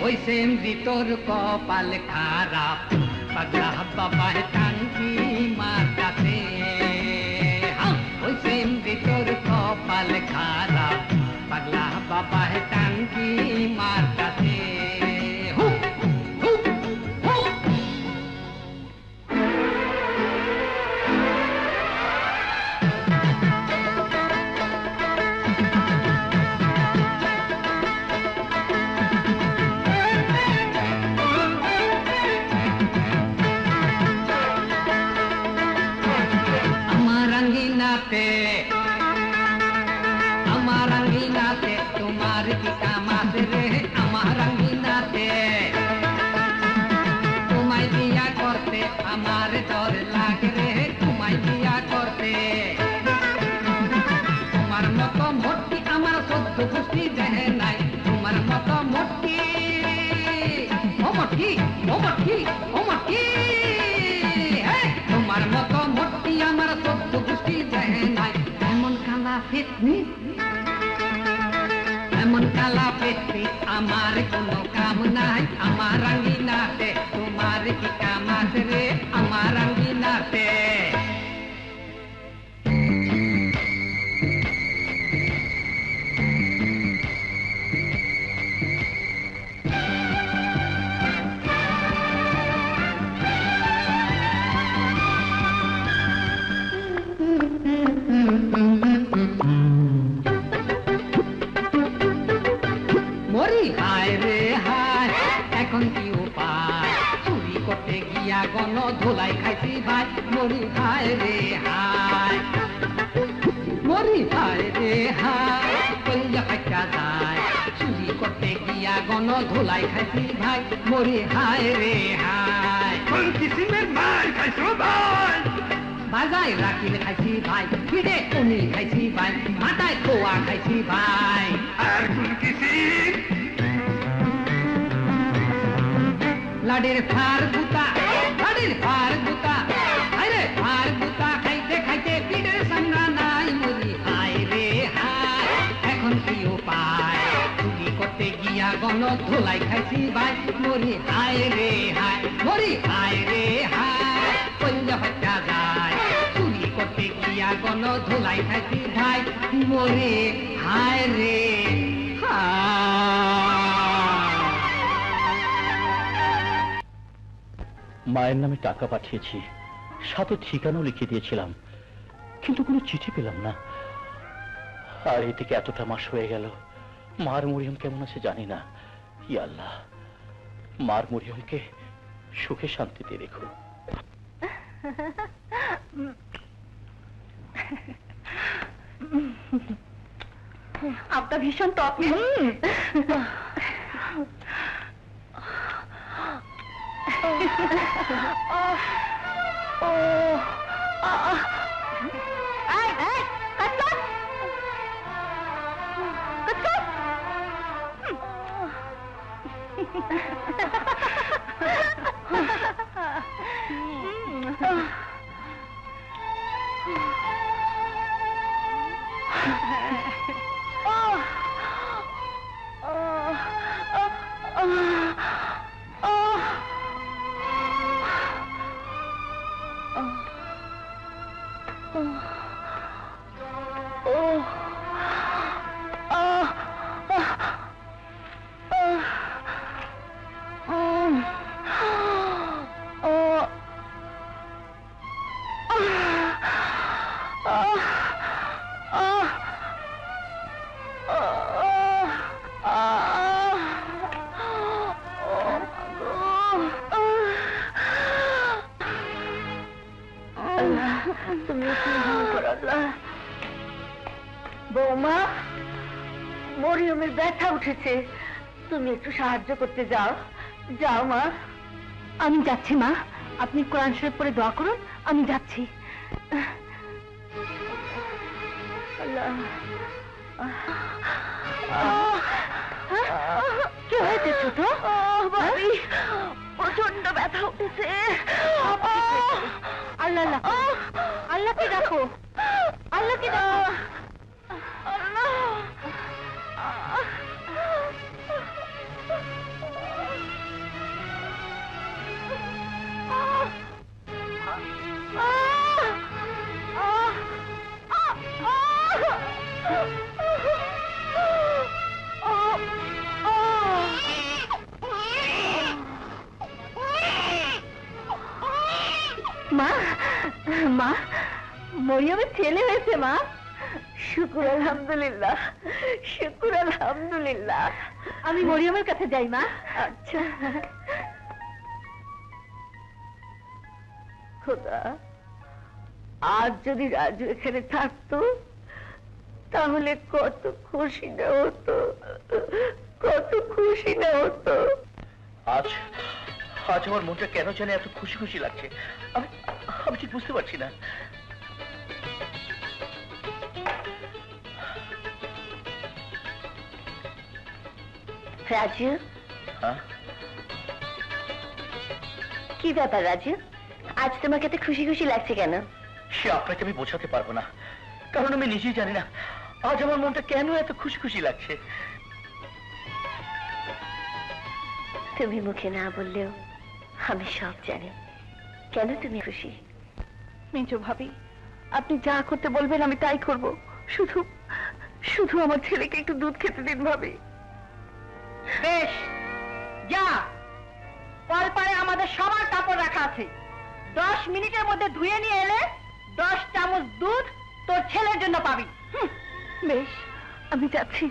ওই সেম তোর কপাল খারাপ, পাগলা বাবা টাঙ্কি মার্কাতে, ওই সেম তোর কপাল খারাপ, পাগলা বাবা টাঙ্কি মার্কাতে। আমার আঙ্গিনাতে, আমার আঙ্গিনাতে তোমার কি কাম আছে রে, আমার আঙ্গিনাতে তোমায় বিয়া করতে আমার ডর লাগে রে, তোমায় বিয়া করতে। তোমার মতো মোটকি আমার সদ্য খুশি দেহে নাই, তোমার মতো মোটকি, ও মোটকি, ও মোটকি, ও মোটকি, তোমার মতো মোটকি আমার সদ্য খুশি দেহে নাই। এমন কালা ফিটনি, এমন কালা ফিটনি আমার কোনো কাম নাই, আমার আঙ্গিনাতে তোমার কি কাম আছে রে, আমার আঙ্গিনাতে। মরি হায় রে হায়, এখন কি উপায়, চুরি করতে গিয়া গণ ধোলাই খাইছি ভাই, মরি হায় রে হায়, মরি হায় রে হায়, কইয়া ফাইটা যায়, চুরি করতে গিয়া গণ ধোলাই খাইছি ভাই, মরি হায় রে হায়। কোন কিসিমের মার খাইছো ভাই, বাজায় রাখিলে খাইছি ভাই, ফিরে উনি খাইছি ভাই, মাথায় খোয়া খাইছি ভাই। আর কোন কিসিম, লাডের ফার গুতা, লাডের ফার গুতা, আরে ফার গুতা খাইতে খাইতে পিঠের সামনা নাই, মরি হায় রে হায়, এখন কি উপায়, চুরি করতে গিয়া গণ ধোলাই খাইছি ভাই, মরি হায় রে হায়, মরি হায় রে হায়, কইয়া ফাটা যায়, চুরি করতে গিয়া গণ ধোলাই খাইছি ভাই, মরি হায় রে হায়। মায়ের নামে টাকা পাঠিয়েছি, সাথে ঠিকানাও লিখে দিয়েছিলাম, কিন্তু কোনো চিঠি পেলাম না। আর এদিকে এতটা মাস হয়ে গেল, মার মরিয়ম কেমন আছে জানি না। ই আল্লাহ, মার মরিয়মকে সুখে শান্তিতে রেখো। আপনার ভীষণ টক। তুমি একটু রহম করো আল্লাহ। বৌমা, মরিয়মের ব্যথা উঠেছে, তুমি একটু সাহায্য করতে যাও। যাও মা। আমি যাচ্ছি মা, আপনি কোরআন শরীফ পড়ে দোয়া করুন, আমি যাচ্ছি। আল্লাহ। কি হয়েছে ছোট? ভাবি, প্রচন্ড ব্যথা উঠেছে। আল্লাহ আল্লাহ, আল্লাহকে ডাকো, আল্লাহকে ডাকো। মা, মা, মরিয়মের ছেলে হয়েছে মা। শুকুর আলহামদুলিল্লাহ, শুকুর আলহামদুলিল্লাহ। আমি মরিয়মের কাছে যাই মা। আচ্ছা। খোদা, আজ যদি রাজু এখানে থাকতো তাহলে কত খুশি না হতো, কত খুশি না হতো। আজ আজ আমার মনটা কেন জানে এত খুশি খুশি লাগছে, আমি আমি ঠিক বুঝতে পারছি না। রাজু, হ্যাঁ? কি ব্যাপার রাজু, আজ তোমাকে এত খুশি খুশি লাগছে কেন? সে আপনাকে আমি বোঝাতে পারবো না, কারণ আমি নিজেই জানি না আজ আমার মনটা কেন এত খুশি খুশি লাগছে। তুমি মুখে না বললেও আমি সব জানি কেন তুমি খুশি। মেজো ভাবি, আপনি যা করতে বলবেন আমি তাই করব। শুধু শুধু আমার ছেলেকে একটু দুধ খেতে দিন ভাবি। বেশ, যা, কলপারে আমাদের সবার কাপড় রাখা আছে, 10 মিনিটের মধ্যে ধুয়ে নিয়ে এলে 10 চামচ দুধ তোর ছেলের জন্য পাবি। বেশ, আমি যাচ্ছি।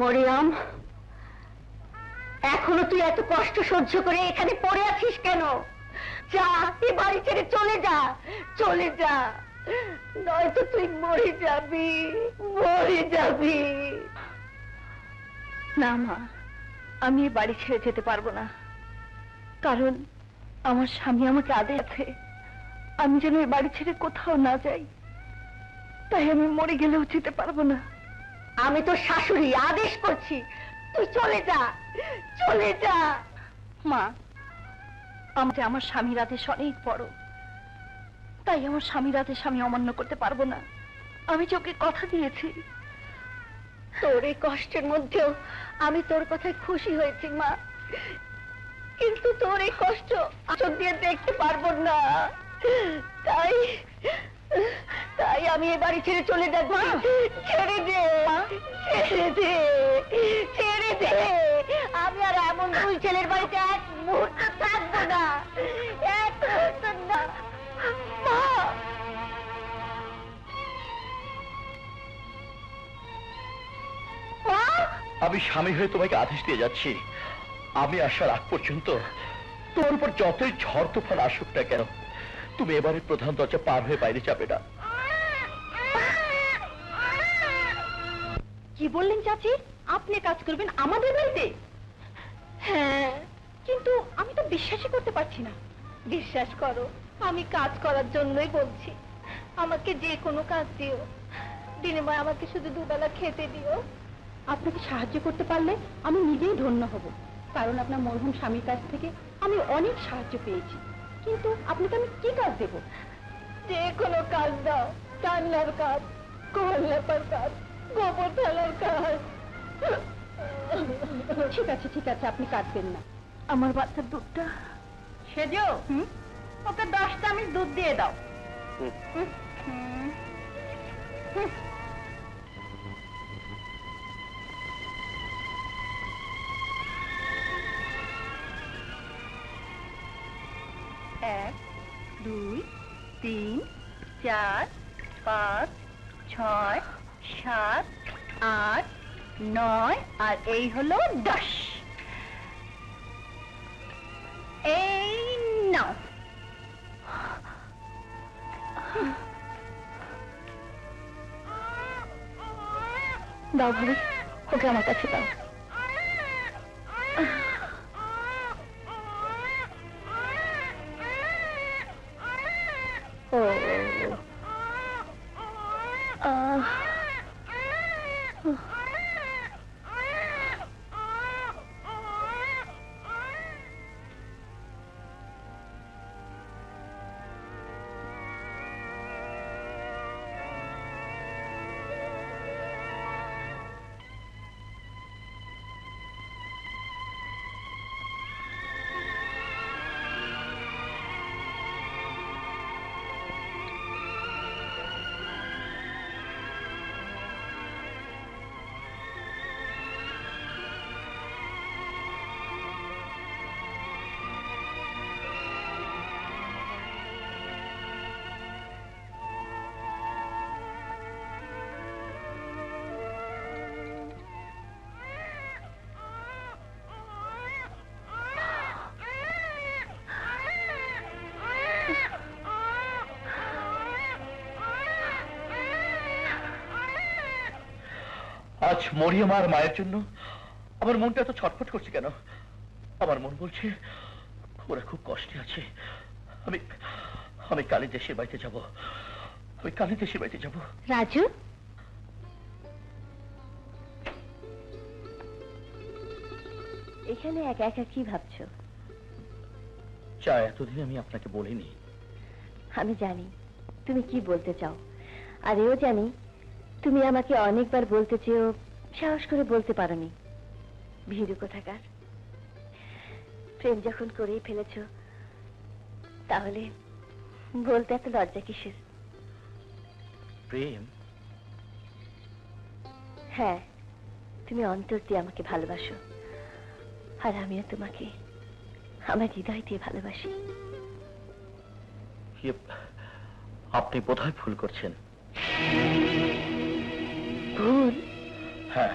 মরিয়ম, এখনো তুই এত কষ্ট সহ্য করে এখানে পড়ে আছিস কেন? যা, এই বাড়ি ছেড়ে চলে যা, চলে যা, নয়তো তুই মরে যাবি, মরে যাবি। না মা, আমি এই বাড়ি ছেড়ে যেতে পারবো না, কারণ আমার স্বামী আমাকে আদেশ আছে আমি যেন এই বাড়ি ছেড়ে কোথাও না যাই। তাই আমি মরে গেলেও যেতে পারবো না। আমি তো শাশুড়ি, আদেশ করছি, তুই চলে যা, চলে যা। মা, আমার স্বামীর আদেশ অনেক বড়, তাই আমার স্বামীর আদেশ আমি অমান্য করতে পারবো না। আমি ওকে কথা দিয়েছি। তোর এই কষ্টের মধ্যেও আমি তোর কথায় খুশি হয়েছি মা, কিন্তু তোর এই কষ্ট চোখ দিয়ে দেখতে পারবো না, তাই তাই আমি এ বাড়ি ছেড়ে চলে যাব। ছেড়ে দে, ছেড়ে দে, ছেড়ে দে। আমি আর এমন দুই ছেলের বাড়িতে এক মুহূর্ত থাকবো না, এক মুহূর্ত না। মা, আমি স্বামী হয়ে তোমাকে আদেশ দিয়ে যাচ্ছি, আমি আসার আগ পর্যন্ত তোমার উপর যতই ঝড় তুফান আসুক না কেন, তুমি এবারে প্রধান দরজা পার হয়ে বাইরে যাবে না। কি বললেন চাচি, আপনি কাজ করবেন আমাদের বাড়িতে? হ্যাঁ, কিন্তু আমি তো বিশ্বাসই করতে পারছি না। বিশ্বাস করো, আমি কাজ করার জন্যই বলছি। আমাকে যে কোনো কাজ দিও, বিনিময়ে আমাকে শুধু দুবেলা খেতে দিও। আপনাকে সাহায্য করতে পারলে আমি নিজেই ধন্য হব, কারণ আপনার মরহুম স্বামীর কাছ থেকে আমি অনেক সাহায্য পেয়েছি। কিন্তু আপনাকে আমি কি কাজ দেব? যে কোনো কাজ দাও, রান্নার কাজ, কল্যাপার কাজ, গোবর ঢালার কাজ। ঠিক আছে, আপনি কাটবেন না। আমার বাচ্চার দুধটা। সেজো ওকে 10 চামচ দুধ দিয়ে দাও। এক, 2, 3, 4, 5, 6, 7, 8, 9 আর এই হলো 10। এই নাও। দাও ভাবি, ওকে আমার কাছে দাও। ও আজ মরিয়মার মায়ের জন্য আমার মনটা এত ছটফট করছে কেন? আমার মন বলছে ওরা খুব কষ্টে আছে। আমি কালী দেশের বাড়িতে যাব। রাজু, এখানে একা একা কি ভাবছো? যা এতদিন আমি আপনাকে বলিনি। আমি জানি তুমি কি বলতে চাও, আর এও জানি তুমি আমাকে অনেকবার বলতে চেয়েও সাহস করে বলতে পারোনি। ভীরু কোথাকার। প্রেম যখন করেই ফেলেছ, তাহলে বলতে এত লজ্জা কিসের? প্রেম? হ্যাঁ, তুমি অন্তর দিয়ে আমাকে ভালোবাসো, আর আমিও তোমাকে আমার হৃদয় দিয়ে ভালোবাসি। আপনি বোধহয় ভুল করছেন। ভুল? হ্যাঁ,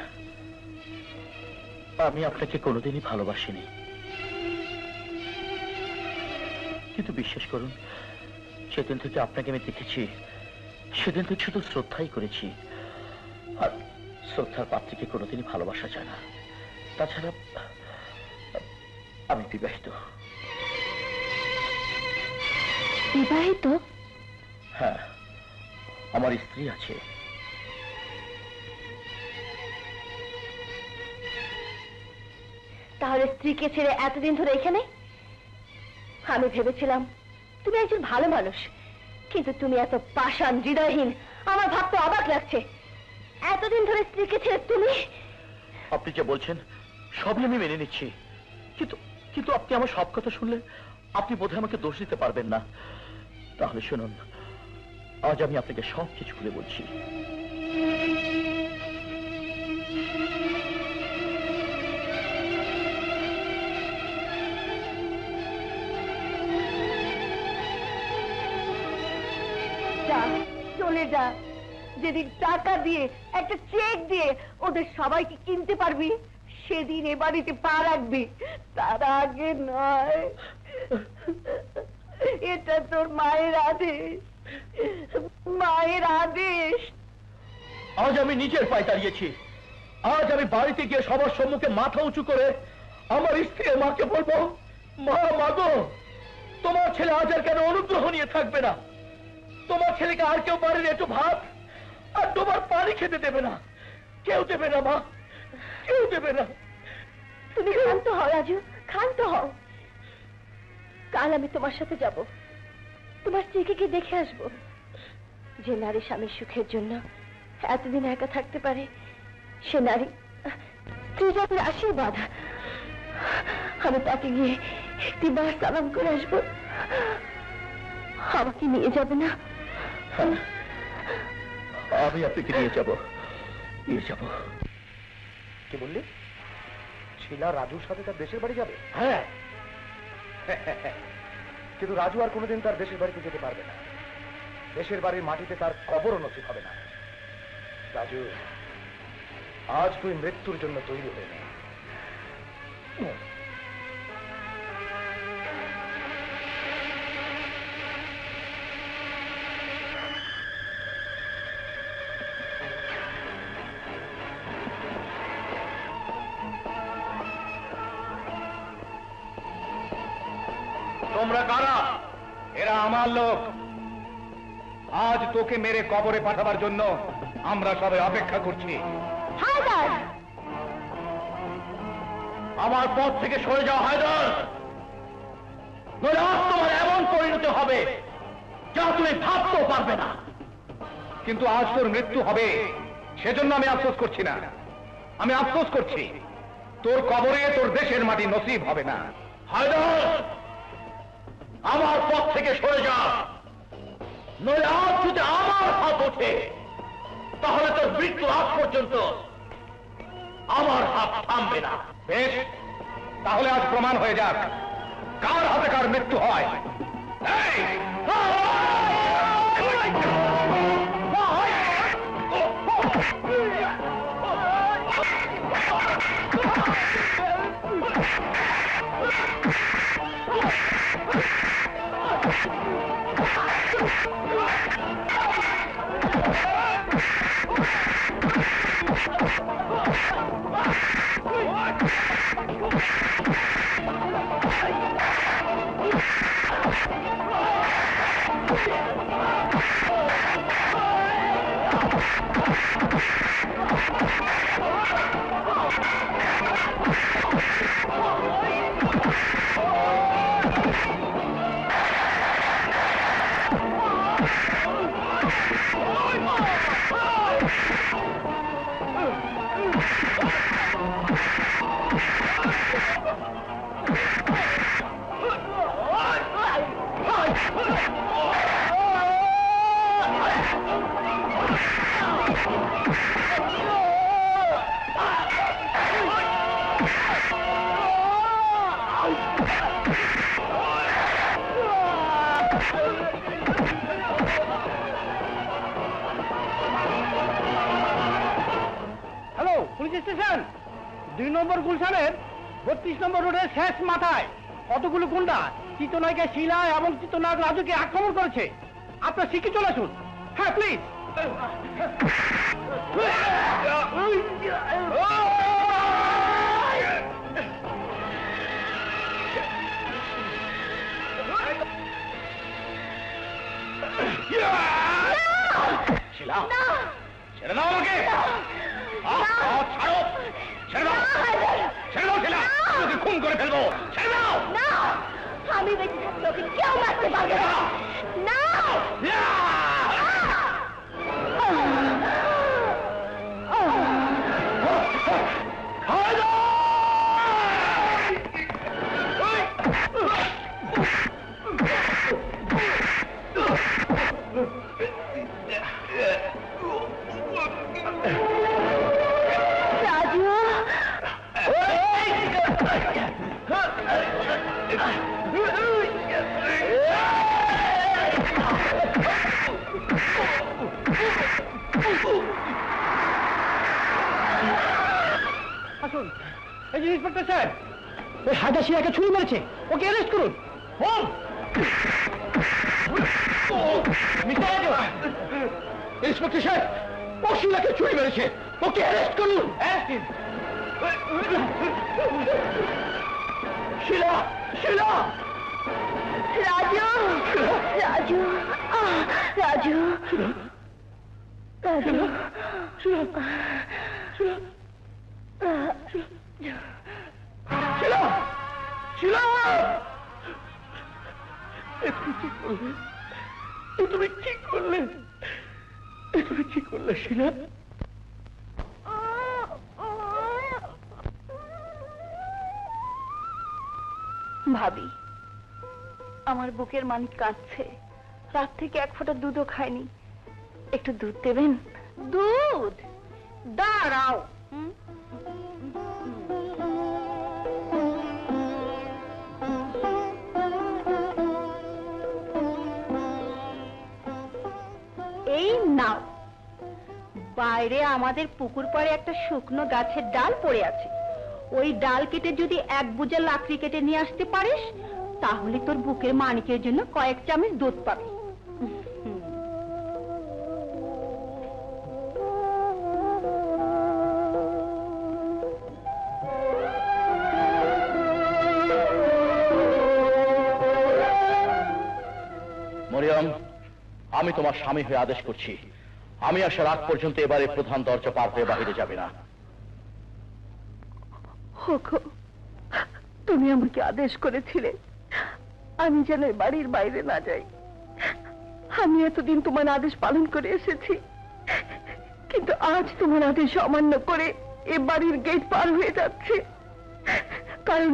আমি আপনাকে কোনোদিনই ভালোবাসিনি। কিন্তু বিশ্বাস করুন, সেদিন থেকে আপনাকে আমি দেখেছি, সেদিন থেকে শুধু শ্রদ্ধাই করেছি। আর শ্রদ্ধার পাত্রীকে কোনোদিনই ভালোবাসা যায় না। তাছাড়া আমি বিবাহিত। বিবাহিত? হ্যাঁ, আমার স্ত্রী আছে। তাহলে স্ত্রীকে ছেড়ে এতদিন ধরে এখানে? আমি ভেবেছিলাম তুমি একজন ভালো মানুষ, কিন্তু তুমি এত পাষাণ, হৃদয়হীন। আমার ভাবতে অবাক লাগছে, এতদিন ধরে স্ত্রীকে ছেড়ে তুমি। আপনি যে বলছেন সবই আমি মেনে নিচ্ছি, কিন্তু আপনি আমার সব কথা শুনলে আপনি বোধহয় আমাকে দোষ দিতে পারবেন না। তাহলে শুনুন, আজ আমি আপনাকে সব কিছু খুলে বলছি। চলে যা, যেদিন টাকা দিয়ে, একটা চেক দিয়ে ওদের সবাইকে কিনতে পারবি, সেদিন এ বাড়িতে পা রাখবি, তার আগে নয়। এটা তোর মায়ের আদেশ, মায়ের আদেশ। আজ আমি নিজের পায়ে দাঁড়িয়েছি। আজ আমি বাড়িতে গিয়ে সবার সম্মুখে মাথা উঁচু করে আমার স্ত্রীর মাকে বলবো, মা, মাগো, তোমার ছেলে আজ আর কেন অনুগ্রহ নিয়ে থাকবে না? তোমার ছেলেকে আর কেউ বাড়ির একটু ভাত আর তোমার পানি খেতে দেবে না। কেউ দেবে না মা, কেউ দেবে না। তুমি ক্ষান্ত হও রাজু, ক্ষান্ত হও। কাল আমি তোমার সাথে যাব, তোমার স্ত্রীকে গিয়ে দেখে আসবো। যে নারী স্বামীর সুখের জন্য এতদিন একা থাকতে পারে সে নারী স্ত্রীজাতির আশীর্বাদ। আমি তাকে গিয়ে একটিবার সালাম করে আসবো। আমাকে নিয়ে যাবে না? আমি আপনাকে নিয়ে যাব। কি বললি? শিলা রাজুর সাথে তার দেশের বাড়ি যাবে? হ্যাঁ, কিন্তু রাজু আর কোনোদিন তার দেশের বাড়িতে যেতে পারবে না। দেশের বাড়ির মাটিতে তার কবরও নসিব হবে না। রাজু, আজ তুই মৃত্যুর জন্য তৈরি হয়ে নে। তোমরা কারা? এরা আমার লোক। আজ তোকে মেরে কবরে পাঠাবার জন্য আমরা সবাই অপেক্ষা করছি। হায়দার! আমার পথ থেকে সরে যাও হায়দার, নইলে আজ তোমার এমন পরিণতি হবে যা তুমি ভাবতেও পারবে না। কিন্তু আজ তোর মৃত্যু হবে, সেজন্য আমি আফসোস করছি না। আমি আফসোস করছি তোর কবরে তোর দেশের মাটি নসিব হবে না। হায়দার, আমার পথ থেকে সরে যা, নইলে আজ যদি আমার হাত ওঠে তাহলে তোর মৃত্যু আগ পর্যন্ত আমার হাত থামবে না। বেশ, তাহলে আজ প্রমাণ হয়ে যাক কার হাতে কার মৃত্যু হয়। এই! Hello, police station. 2 নম্বর গুলশানের 32 নম্বর রোডের শেষ মাথায় কতগুলো গুন্ডা চিত্রনায়িকা শিলা এবং চিত্রনায়ক রাজুকে আক্রমণ করেছে। আপনার শিখে চলে আসুন। হ্যাঁ, প্লিজ। শিলা, ছেড়ে দাও আমাকে। ছাড়ো, ছেড়ে দাও, ছেড়ে দাও শিলা, তোকে খুন করে ফেলবো। ছেড়ে দাও। না, আমি বেঁচে থাকলে ওকে কেউ মারতে পারবে না। না! রাজু! আসুন। এই যে ইন্সপেক্টর সাহেব, ওই হায়দার শিলাকে ছুরি মেরেছে, ওকে অ্যারেস্ট করুন। ইন্সপেক্টর সাহেব, ও শিলাকে ছুরি মেরেছে, ওকে অ্যারেস্ট করুন। শিলা, শিলা! রাজু! রাজু! রাজু! রাজু! শিলা, শিলা! তুমি কি করলে? তুমি কি করলে শিলা? ভাবি, আমার বুকের মানিক কাঁদছে, রাত থেকে এক ফোঁটা দুধও খায়নি, একটু দুধ দেবেন? দুধ? দাঁড়াও। এই নাও। বাইরে আমাদের পুকুর পাড়ে একটা শুকনো গাছের ডাল পড়ে আছে, ওই ডাল কেটে যদি এক বোঝা লাকড়ি কেটে নিয়ে আসতে পারিস, তাহলে তোর বুকের মানিকের জন্য কয়েক চামচ দুধ পাবি। মরিয়ম, আমি তোমার স্বামী হয়ে আদেশ করছি, আমি আসার আগ পর্যন্ত এবারে প্রধান দরজা পার হয়ে বাহিরে যাবে না। তুমি আমাকে আদেশ করেছিলে আমি যেন এ বাড়ির বাইরে না যাই। আমি এতদিন তোমার আদেশ পালন করে এসেছি, কিন্তু আজ তোমার আদেশ অমান্য করে এ বাড়ির গেট পার হয়ে যাচ্ছে। কারণ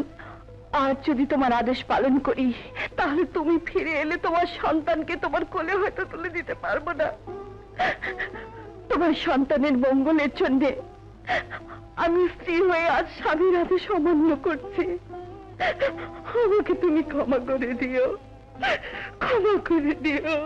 আজ যদি তোমার আদেশ পালন করি, তাহলে তুমি ফিরে এলে তোমার সন্তানকে তোমার কোলে হয়তো তুলে দিতে পারবো না। তোমার সন্তানের মঙ্গলের জন্য আমি স্ত্রী হয়ে আজ স্বামীর আদেশ অমান্য করছি। আমাকে তুমি ক্ষমা করে দিও, ক্ষমা করে দিও।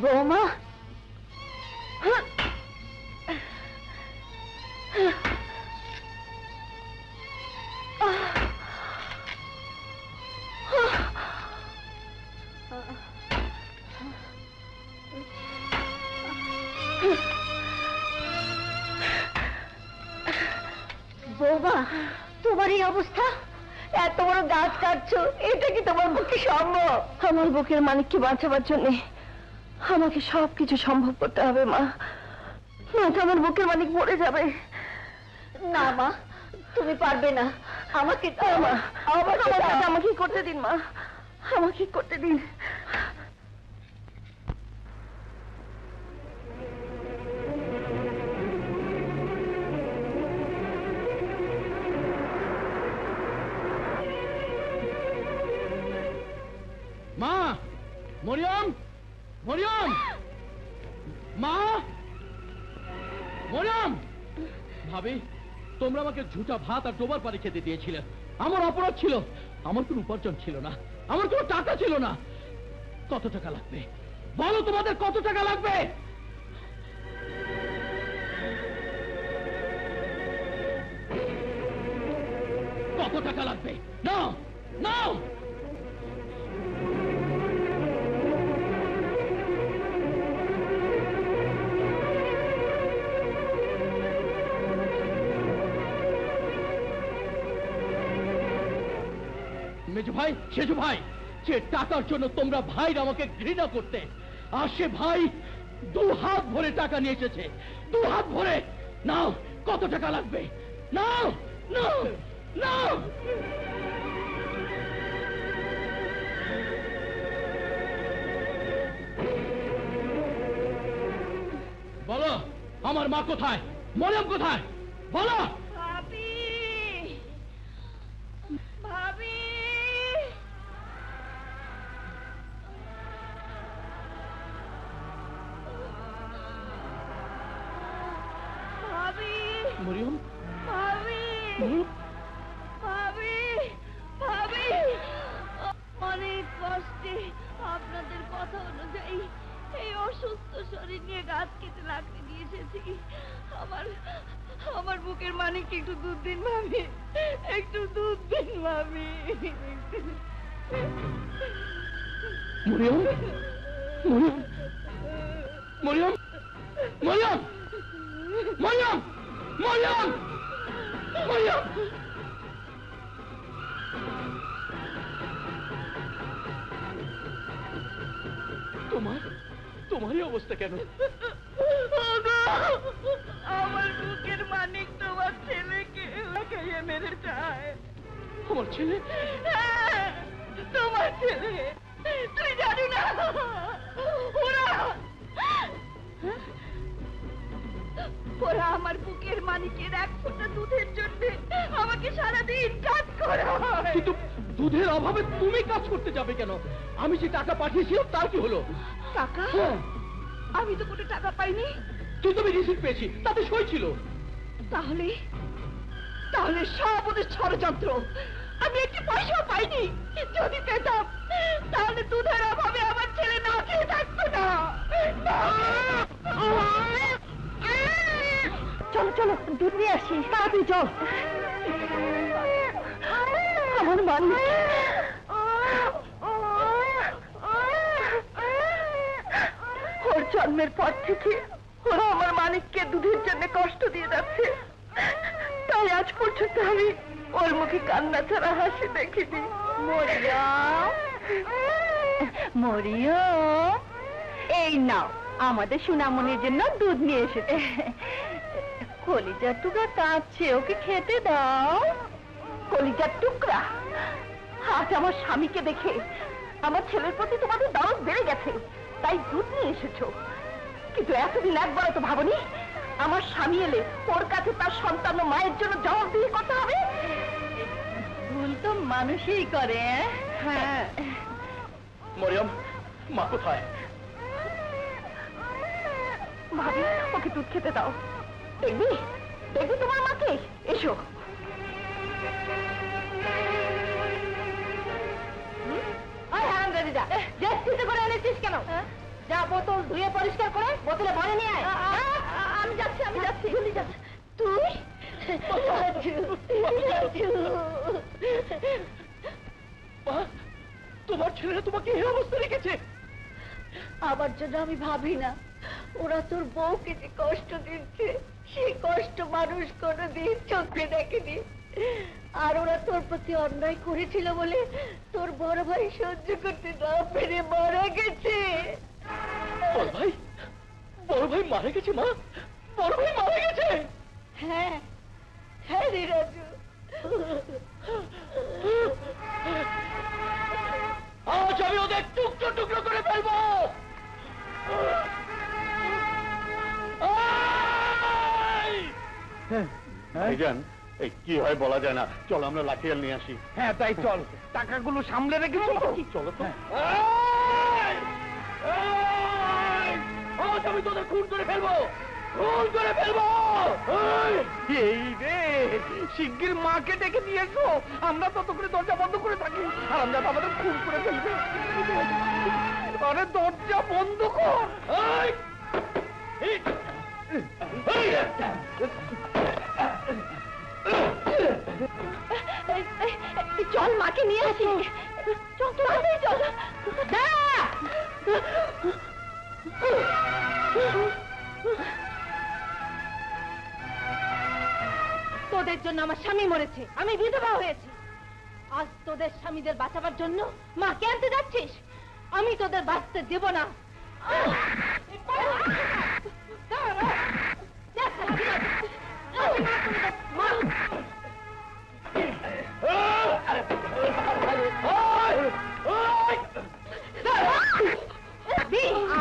বৌমা, বৌমা, তোমার এই অবস্থা, এত বড় গাছ কাটছো, এটা কি তোমার পক্ষে সম্ভব? আমার বুকের মানিককে বাঁচাবার জন্য আমাকে সবকিছু সম্ভব করতে হবে মা, নয়তো আমার বুকের মানিক মরে যাবে। না মা, তুমি পারবে না, আমাকে আমাকে করতে দিন মা, আমাকে করতে দিন। মা, মরিয়ম, মরিয়ম, মা, মরিয়ম। ভাবি, তোমরা আমাকে ঝুটা ভাত আর ডোবার পানি খেতে দিয়েছিলে, আমার অপরাধ ছিল। আমার কোনো উপার্জন ছিল না, আমার কোনো টাকা ছিল না। কত টাকা লাগবে বলো, তোমাদের কত টাকা লাগবে? কত টাকা লাগবে? নাও, নাও। মেজু ভাই, সেজু ভাই, যে টাকার জন্য তোমরা ভাই আমাকে ঘৃণা করতে, আর সে ভাই 2 হাত ভরে টাকা নিয়ে এসেছে, 2 হাত ভরে। নাও, কত টাকা লাগবে? নাও, নাও, নাও। বলো, আমার মা কোথায়? মরিয়ম কোথায়? বলো। ভাবি, ভাবি, কষ্টে আপনাদের কথা অনুযায়ী এই অসুস্থ শরীর নিয়ে গাছ কেটে লাকড়ি নিয়ে এসেছি। আমার বুকের মানিক একটু দুধ দিন মামি, একটু দুধ দিন মামি। মরিয়ম, মরিয়ম, মরিয়ম, মরিয়ম, মরিয়ম, মরিয়ম, মরিয়ম। তোমারই অবস্থা কেন? আমার বুকের মানিক তোমার ছেলেকে খাইয়ে মেরে যায়। আমার ছেলে? হ্যাঁ, তোমার ছেলে। তুই জানি না ওরা আমার বুকের মানিকের এক ফোঁটা দুধের জন্য আমাকে সারাদিন কাজ করায়। কিন্তু দুধের অভাবে তুমি কাজ করতে যাবে কেন? আমি যে টাকা পাঠিয়েছিলাম তার কি হলো? টাকা? আমি তো কোনো টাকা পাইনি। কিন্তু আমি রিসিপ্ট পেয়েছি, তাতে সই ছিল। তাহলে তাহলে সব ওদের ষড়যন্ত্র। আমি একটি পয়সাও পাইনি। যদি পেতাম তাহলে দুধের অভাবে আমার ছেলে না খেয়ে থাকতো না। চলো চলো, দুধ নিয়ে আসি, তাড়াতাড়ি চল। আমার মানিক, ওর জন্মের পর থেকে ওরা আমার মানিককে দুধের জন্য কষ্ট দিয়ে যাচ্ছে, তাই আজ পর্যন্ত আমি ওর মুখে কান্না ছাড়া হাসি দেখিনি। মরিয়ম, মরিয়ম, এই নাও আমাদের সোনামণির জন্য দুধ নিয়ে এসেছে। কলিজার টুকরা কাঁদছে, ওকে খেতে দাও। কলিজার টুকরা? আজ আমার স্বামীকে দেখে আমার ছেলের প্রতি তোমাদের দরদ বেড়ে গেছে, তাই দুধ নিয়ে এসেছো। কিন্তু এতদিন একবার তো ভাবনি আমার স্বামী এলে ওর কাছে তার সন্তান ও মায়ের জন্য জবাবদিহি করতে হবে। ভুল তো মানুষই করে। হ্যাঁ। মরিয়ম, মা কোথায়? ভাবি, ওকে দুধ খেতে দাও। দেখবি দেখবি তোমার মাকে। এসো। করে এনেছিস কেন? যা বোতল ধুয়ে পরিষ্কার করে বোতলে ভরে নিয়ে আয়। আমি যাচ্ছি, আমি যাচ্ছি। তুই? তোমার ছেলেরা তোমাকে এই অবস্থা রেখেছে? আমার জন্য আমি ভাবি না, ওরা তোর বউকে যে কষ্ট দিচ্ছে সেই কষ্ট মানুষ কোনোদিন চোখে দেখেনি। আর ওরা তোর প্রতি অন্যায় করেছিল বলে তোর বড় ভাই সহ্য করতে না পেরে মারা গেছে। বড় ভাই? বড় ভাই মারা গেছে? মা, বড় ভাই মারা গেছে? হ্যাঁ, হ্যাঁ রে রাজু। আজ আমি ওদের টুকরো টুকরো করে ফেলবো। ভাইজান, এই কি হয় বলা যায় না, চলো আমরা লাঠিয়াল নিয়ে আসি। হ্যাঁ তাই চল, টাকাগুলো সামলে রেখে চলো তো। আজ আমি তোদের খুন করে ফেলবো, খুন করে ফেলবো। এই রে, শিগগির মাকে ডেকে নিয়ে এসো, আমরা ততক্ষণে দরজা বন্ধ করে থাকি। আর আমরা আমাদের খুন করে ফেলবে। আরে দরজা বন্ধ কর। চল মাকে নিয়ে আসি। চল তাড়াতাড়ি চল। তোদের জন্য আমার স্বামী মরেছে, আমি বিধবা হয়েছি। আজ তোদের স্বামীদের বাঁচাবার জন্য মাকে আনতে যাচ্ছিস? আমি তোদের বাঁচতে দেব না।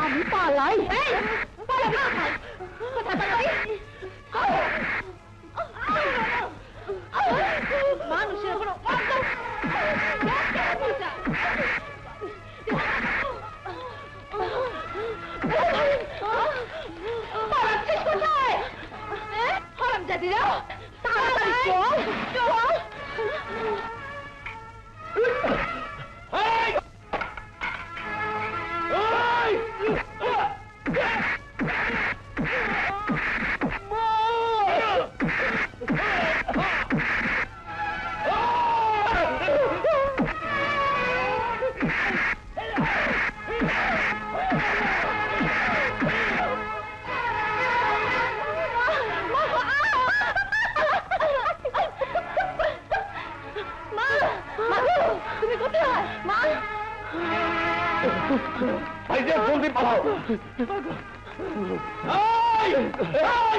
আমি পালাই। মানুষের কোনো হারামজাদিরা, তাড়াতাড়ি চল চল। ভাইজান জলদি পালাও।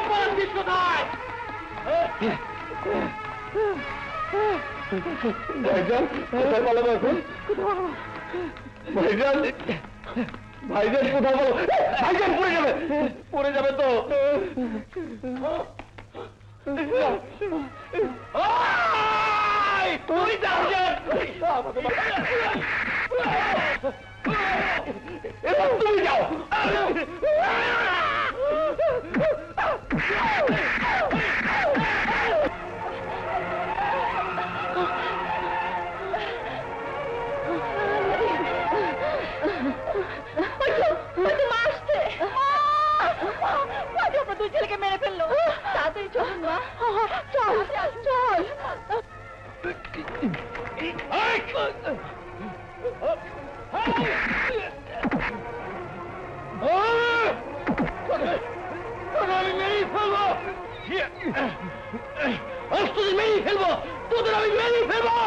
পালাচ্ছিস কোথায়? ভাইজান কোথায় পালাবো এখন? ভাইজান ভাইজান কোথায় পালাবো? ভাইজান পড়ে যাবে তো। তুই তুমি যাও। দুই ছেলেকে মেরে ফেললো। তাড়াতাড়ি চলুন মা, চল চল। আমি মেরেই ফেলবো, তোদের মেরেই ফেলবো, তোদের আমি মেরেই ফেলবো,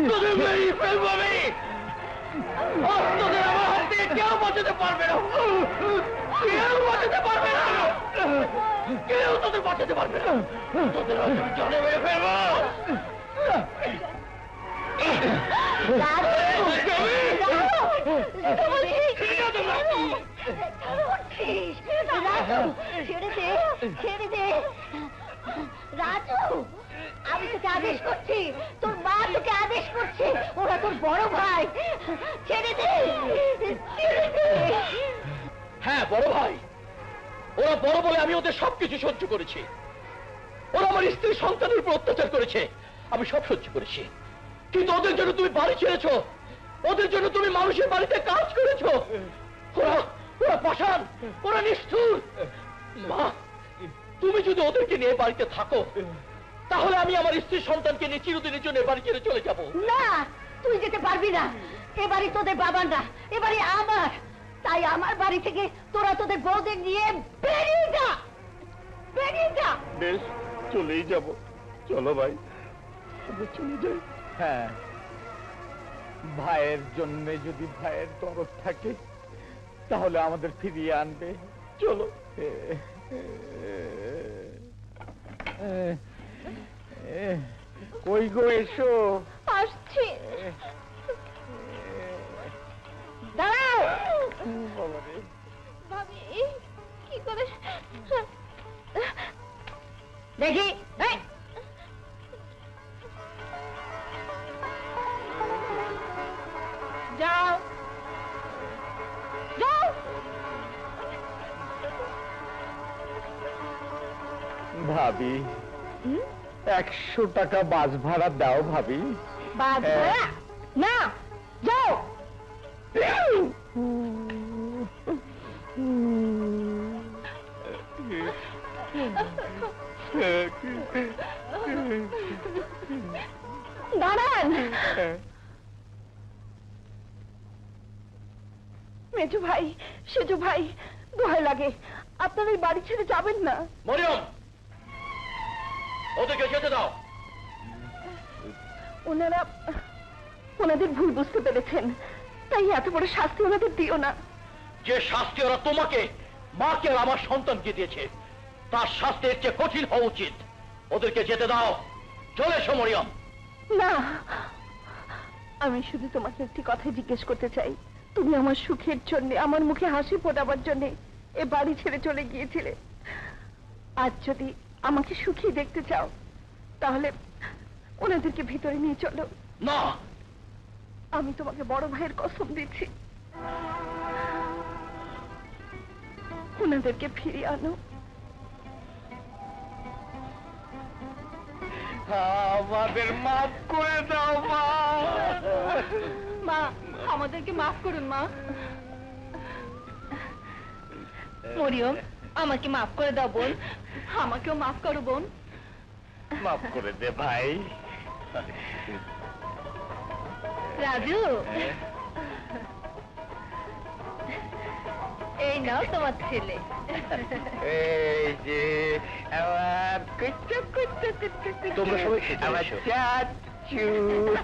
তোদের মেরেই ফেলবো আমি। তোদের আমার হাত থেকে কেউ বাঁচাতে পারবে না, কেউ বাঁচাতে পারবে না, কেউ তোদের বাঁচাতে পারবে না, তোদের আমি জলে মেরে ফেলবো। ছেড়ে দে রাজু, আমি তোকে আদেশ করছি, তোর মা তোকে আদেশ করছে, ওরা তোর বড় ভাই, ছেড়ে দে। হ্যাঁ বড় ভাই, ওরা বড় বলে আমি ওদের সবকিছু সহ্য করেছি। ওরা আমার স্ত্রী সন্তানের উপর অত্যাচার করেছে, আমি সব সহ্য করেছি। কিন্তু ওদের জন্য তুমি বাড়ি ছেড়েছো, ওদের জন্য তুমি মানুষের বাড়িতে কাজ করেছো। ওরা ওরা পাষাণ, ওরা নিষ্ঠুর। মা, তুমি যদি ওদেরকে নিয়ে বাড়িতে থাকো, তাহলে আমি আমার স্ত্রী সন্তানকে নিয়ে চিরদিনের জন্য বাড়ি ছেড়ে চলে যাব। না, তুই যেতে পারবি না, এ বাড়ি তোদের বাবার না, এ বাড়ি আমার। তাই আমার বাড়ি থেকে তোরা তোদের বউদের নিয়ে বেরিয়ে যা, বেরিয়ে যা। বেশ, চলেই যাব। চলো ভাই, আমরা চলে যাই। হ্যাঁ, ভাইয়ের জন্য যদি ভাইয়ের তরফ থাকে তাহলে আমাদের ফিরিয়ে আনবে। চলো। কই গো, এসো। আসছি, দাঁড়াও। বাবারে, ভাবি কি করে দেখি, এই, যাও যাও। ভাবি 100 টাকা বাস ভাড়া দাও ভাবি। বাস ভাড়া না, যাও। দাঁড়ান। মেজু ভাই, সেজু ভাই, দোহাই লাগে, আপনারা এই বাড়ি ছেড়ে যাবেন না। মরিয়ম, ওদেরকে যেতে দাও। ওনারা ওনাদের ভুল বুঝতে পেরেছেন, তাই এত বড় শাস্তি ওনাদের দিও না। যে শাস্তি ওরা তোমাকে, মাকে আর আমার সন্তানকে দিয়েছে, তার শাস্তির চেয়ে কঠিন হওয়া উচিত। ওদেরকে যেতে দাও, চলে এসো মরিয়ম। না, আমি শুধু তোমাকে একটি কথা জিজ্ঞেস করতে চাই। তুমি আমার সুখের জন্য, আমার মুখে হাসি ফোটাবার জন্য এ বাড়ি ছেড়ে চলে গিয়েছিলে। আজ যদি আমাকে সুখী দেখতে চাও, তাহলে ওনাদেরকে ভিতরে নিয়ে চলো। না, আমি তোমাকে বড় ভাইয়ের কসম দিচ্ছি, ওনাদেরকে ফিরিয়ে আনো। আমাদের মাফ করে দাও মা। মা, আমাদেরকে মাফ করুন মা। মরিয়ম, আমাকে মাফ করে দাও বোন, আমাকেও মাফ করো বোন। মাফ করে দে ভাই। রাজু, এই নাও তোমার ছেলে। এই যে আমার কুচু কুচু কুচু কুচু তোমরা সবাই খেতে আমার এসো। চাঁদ, ইউ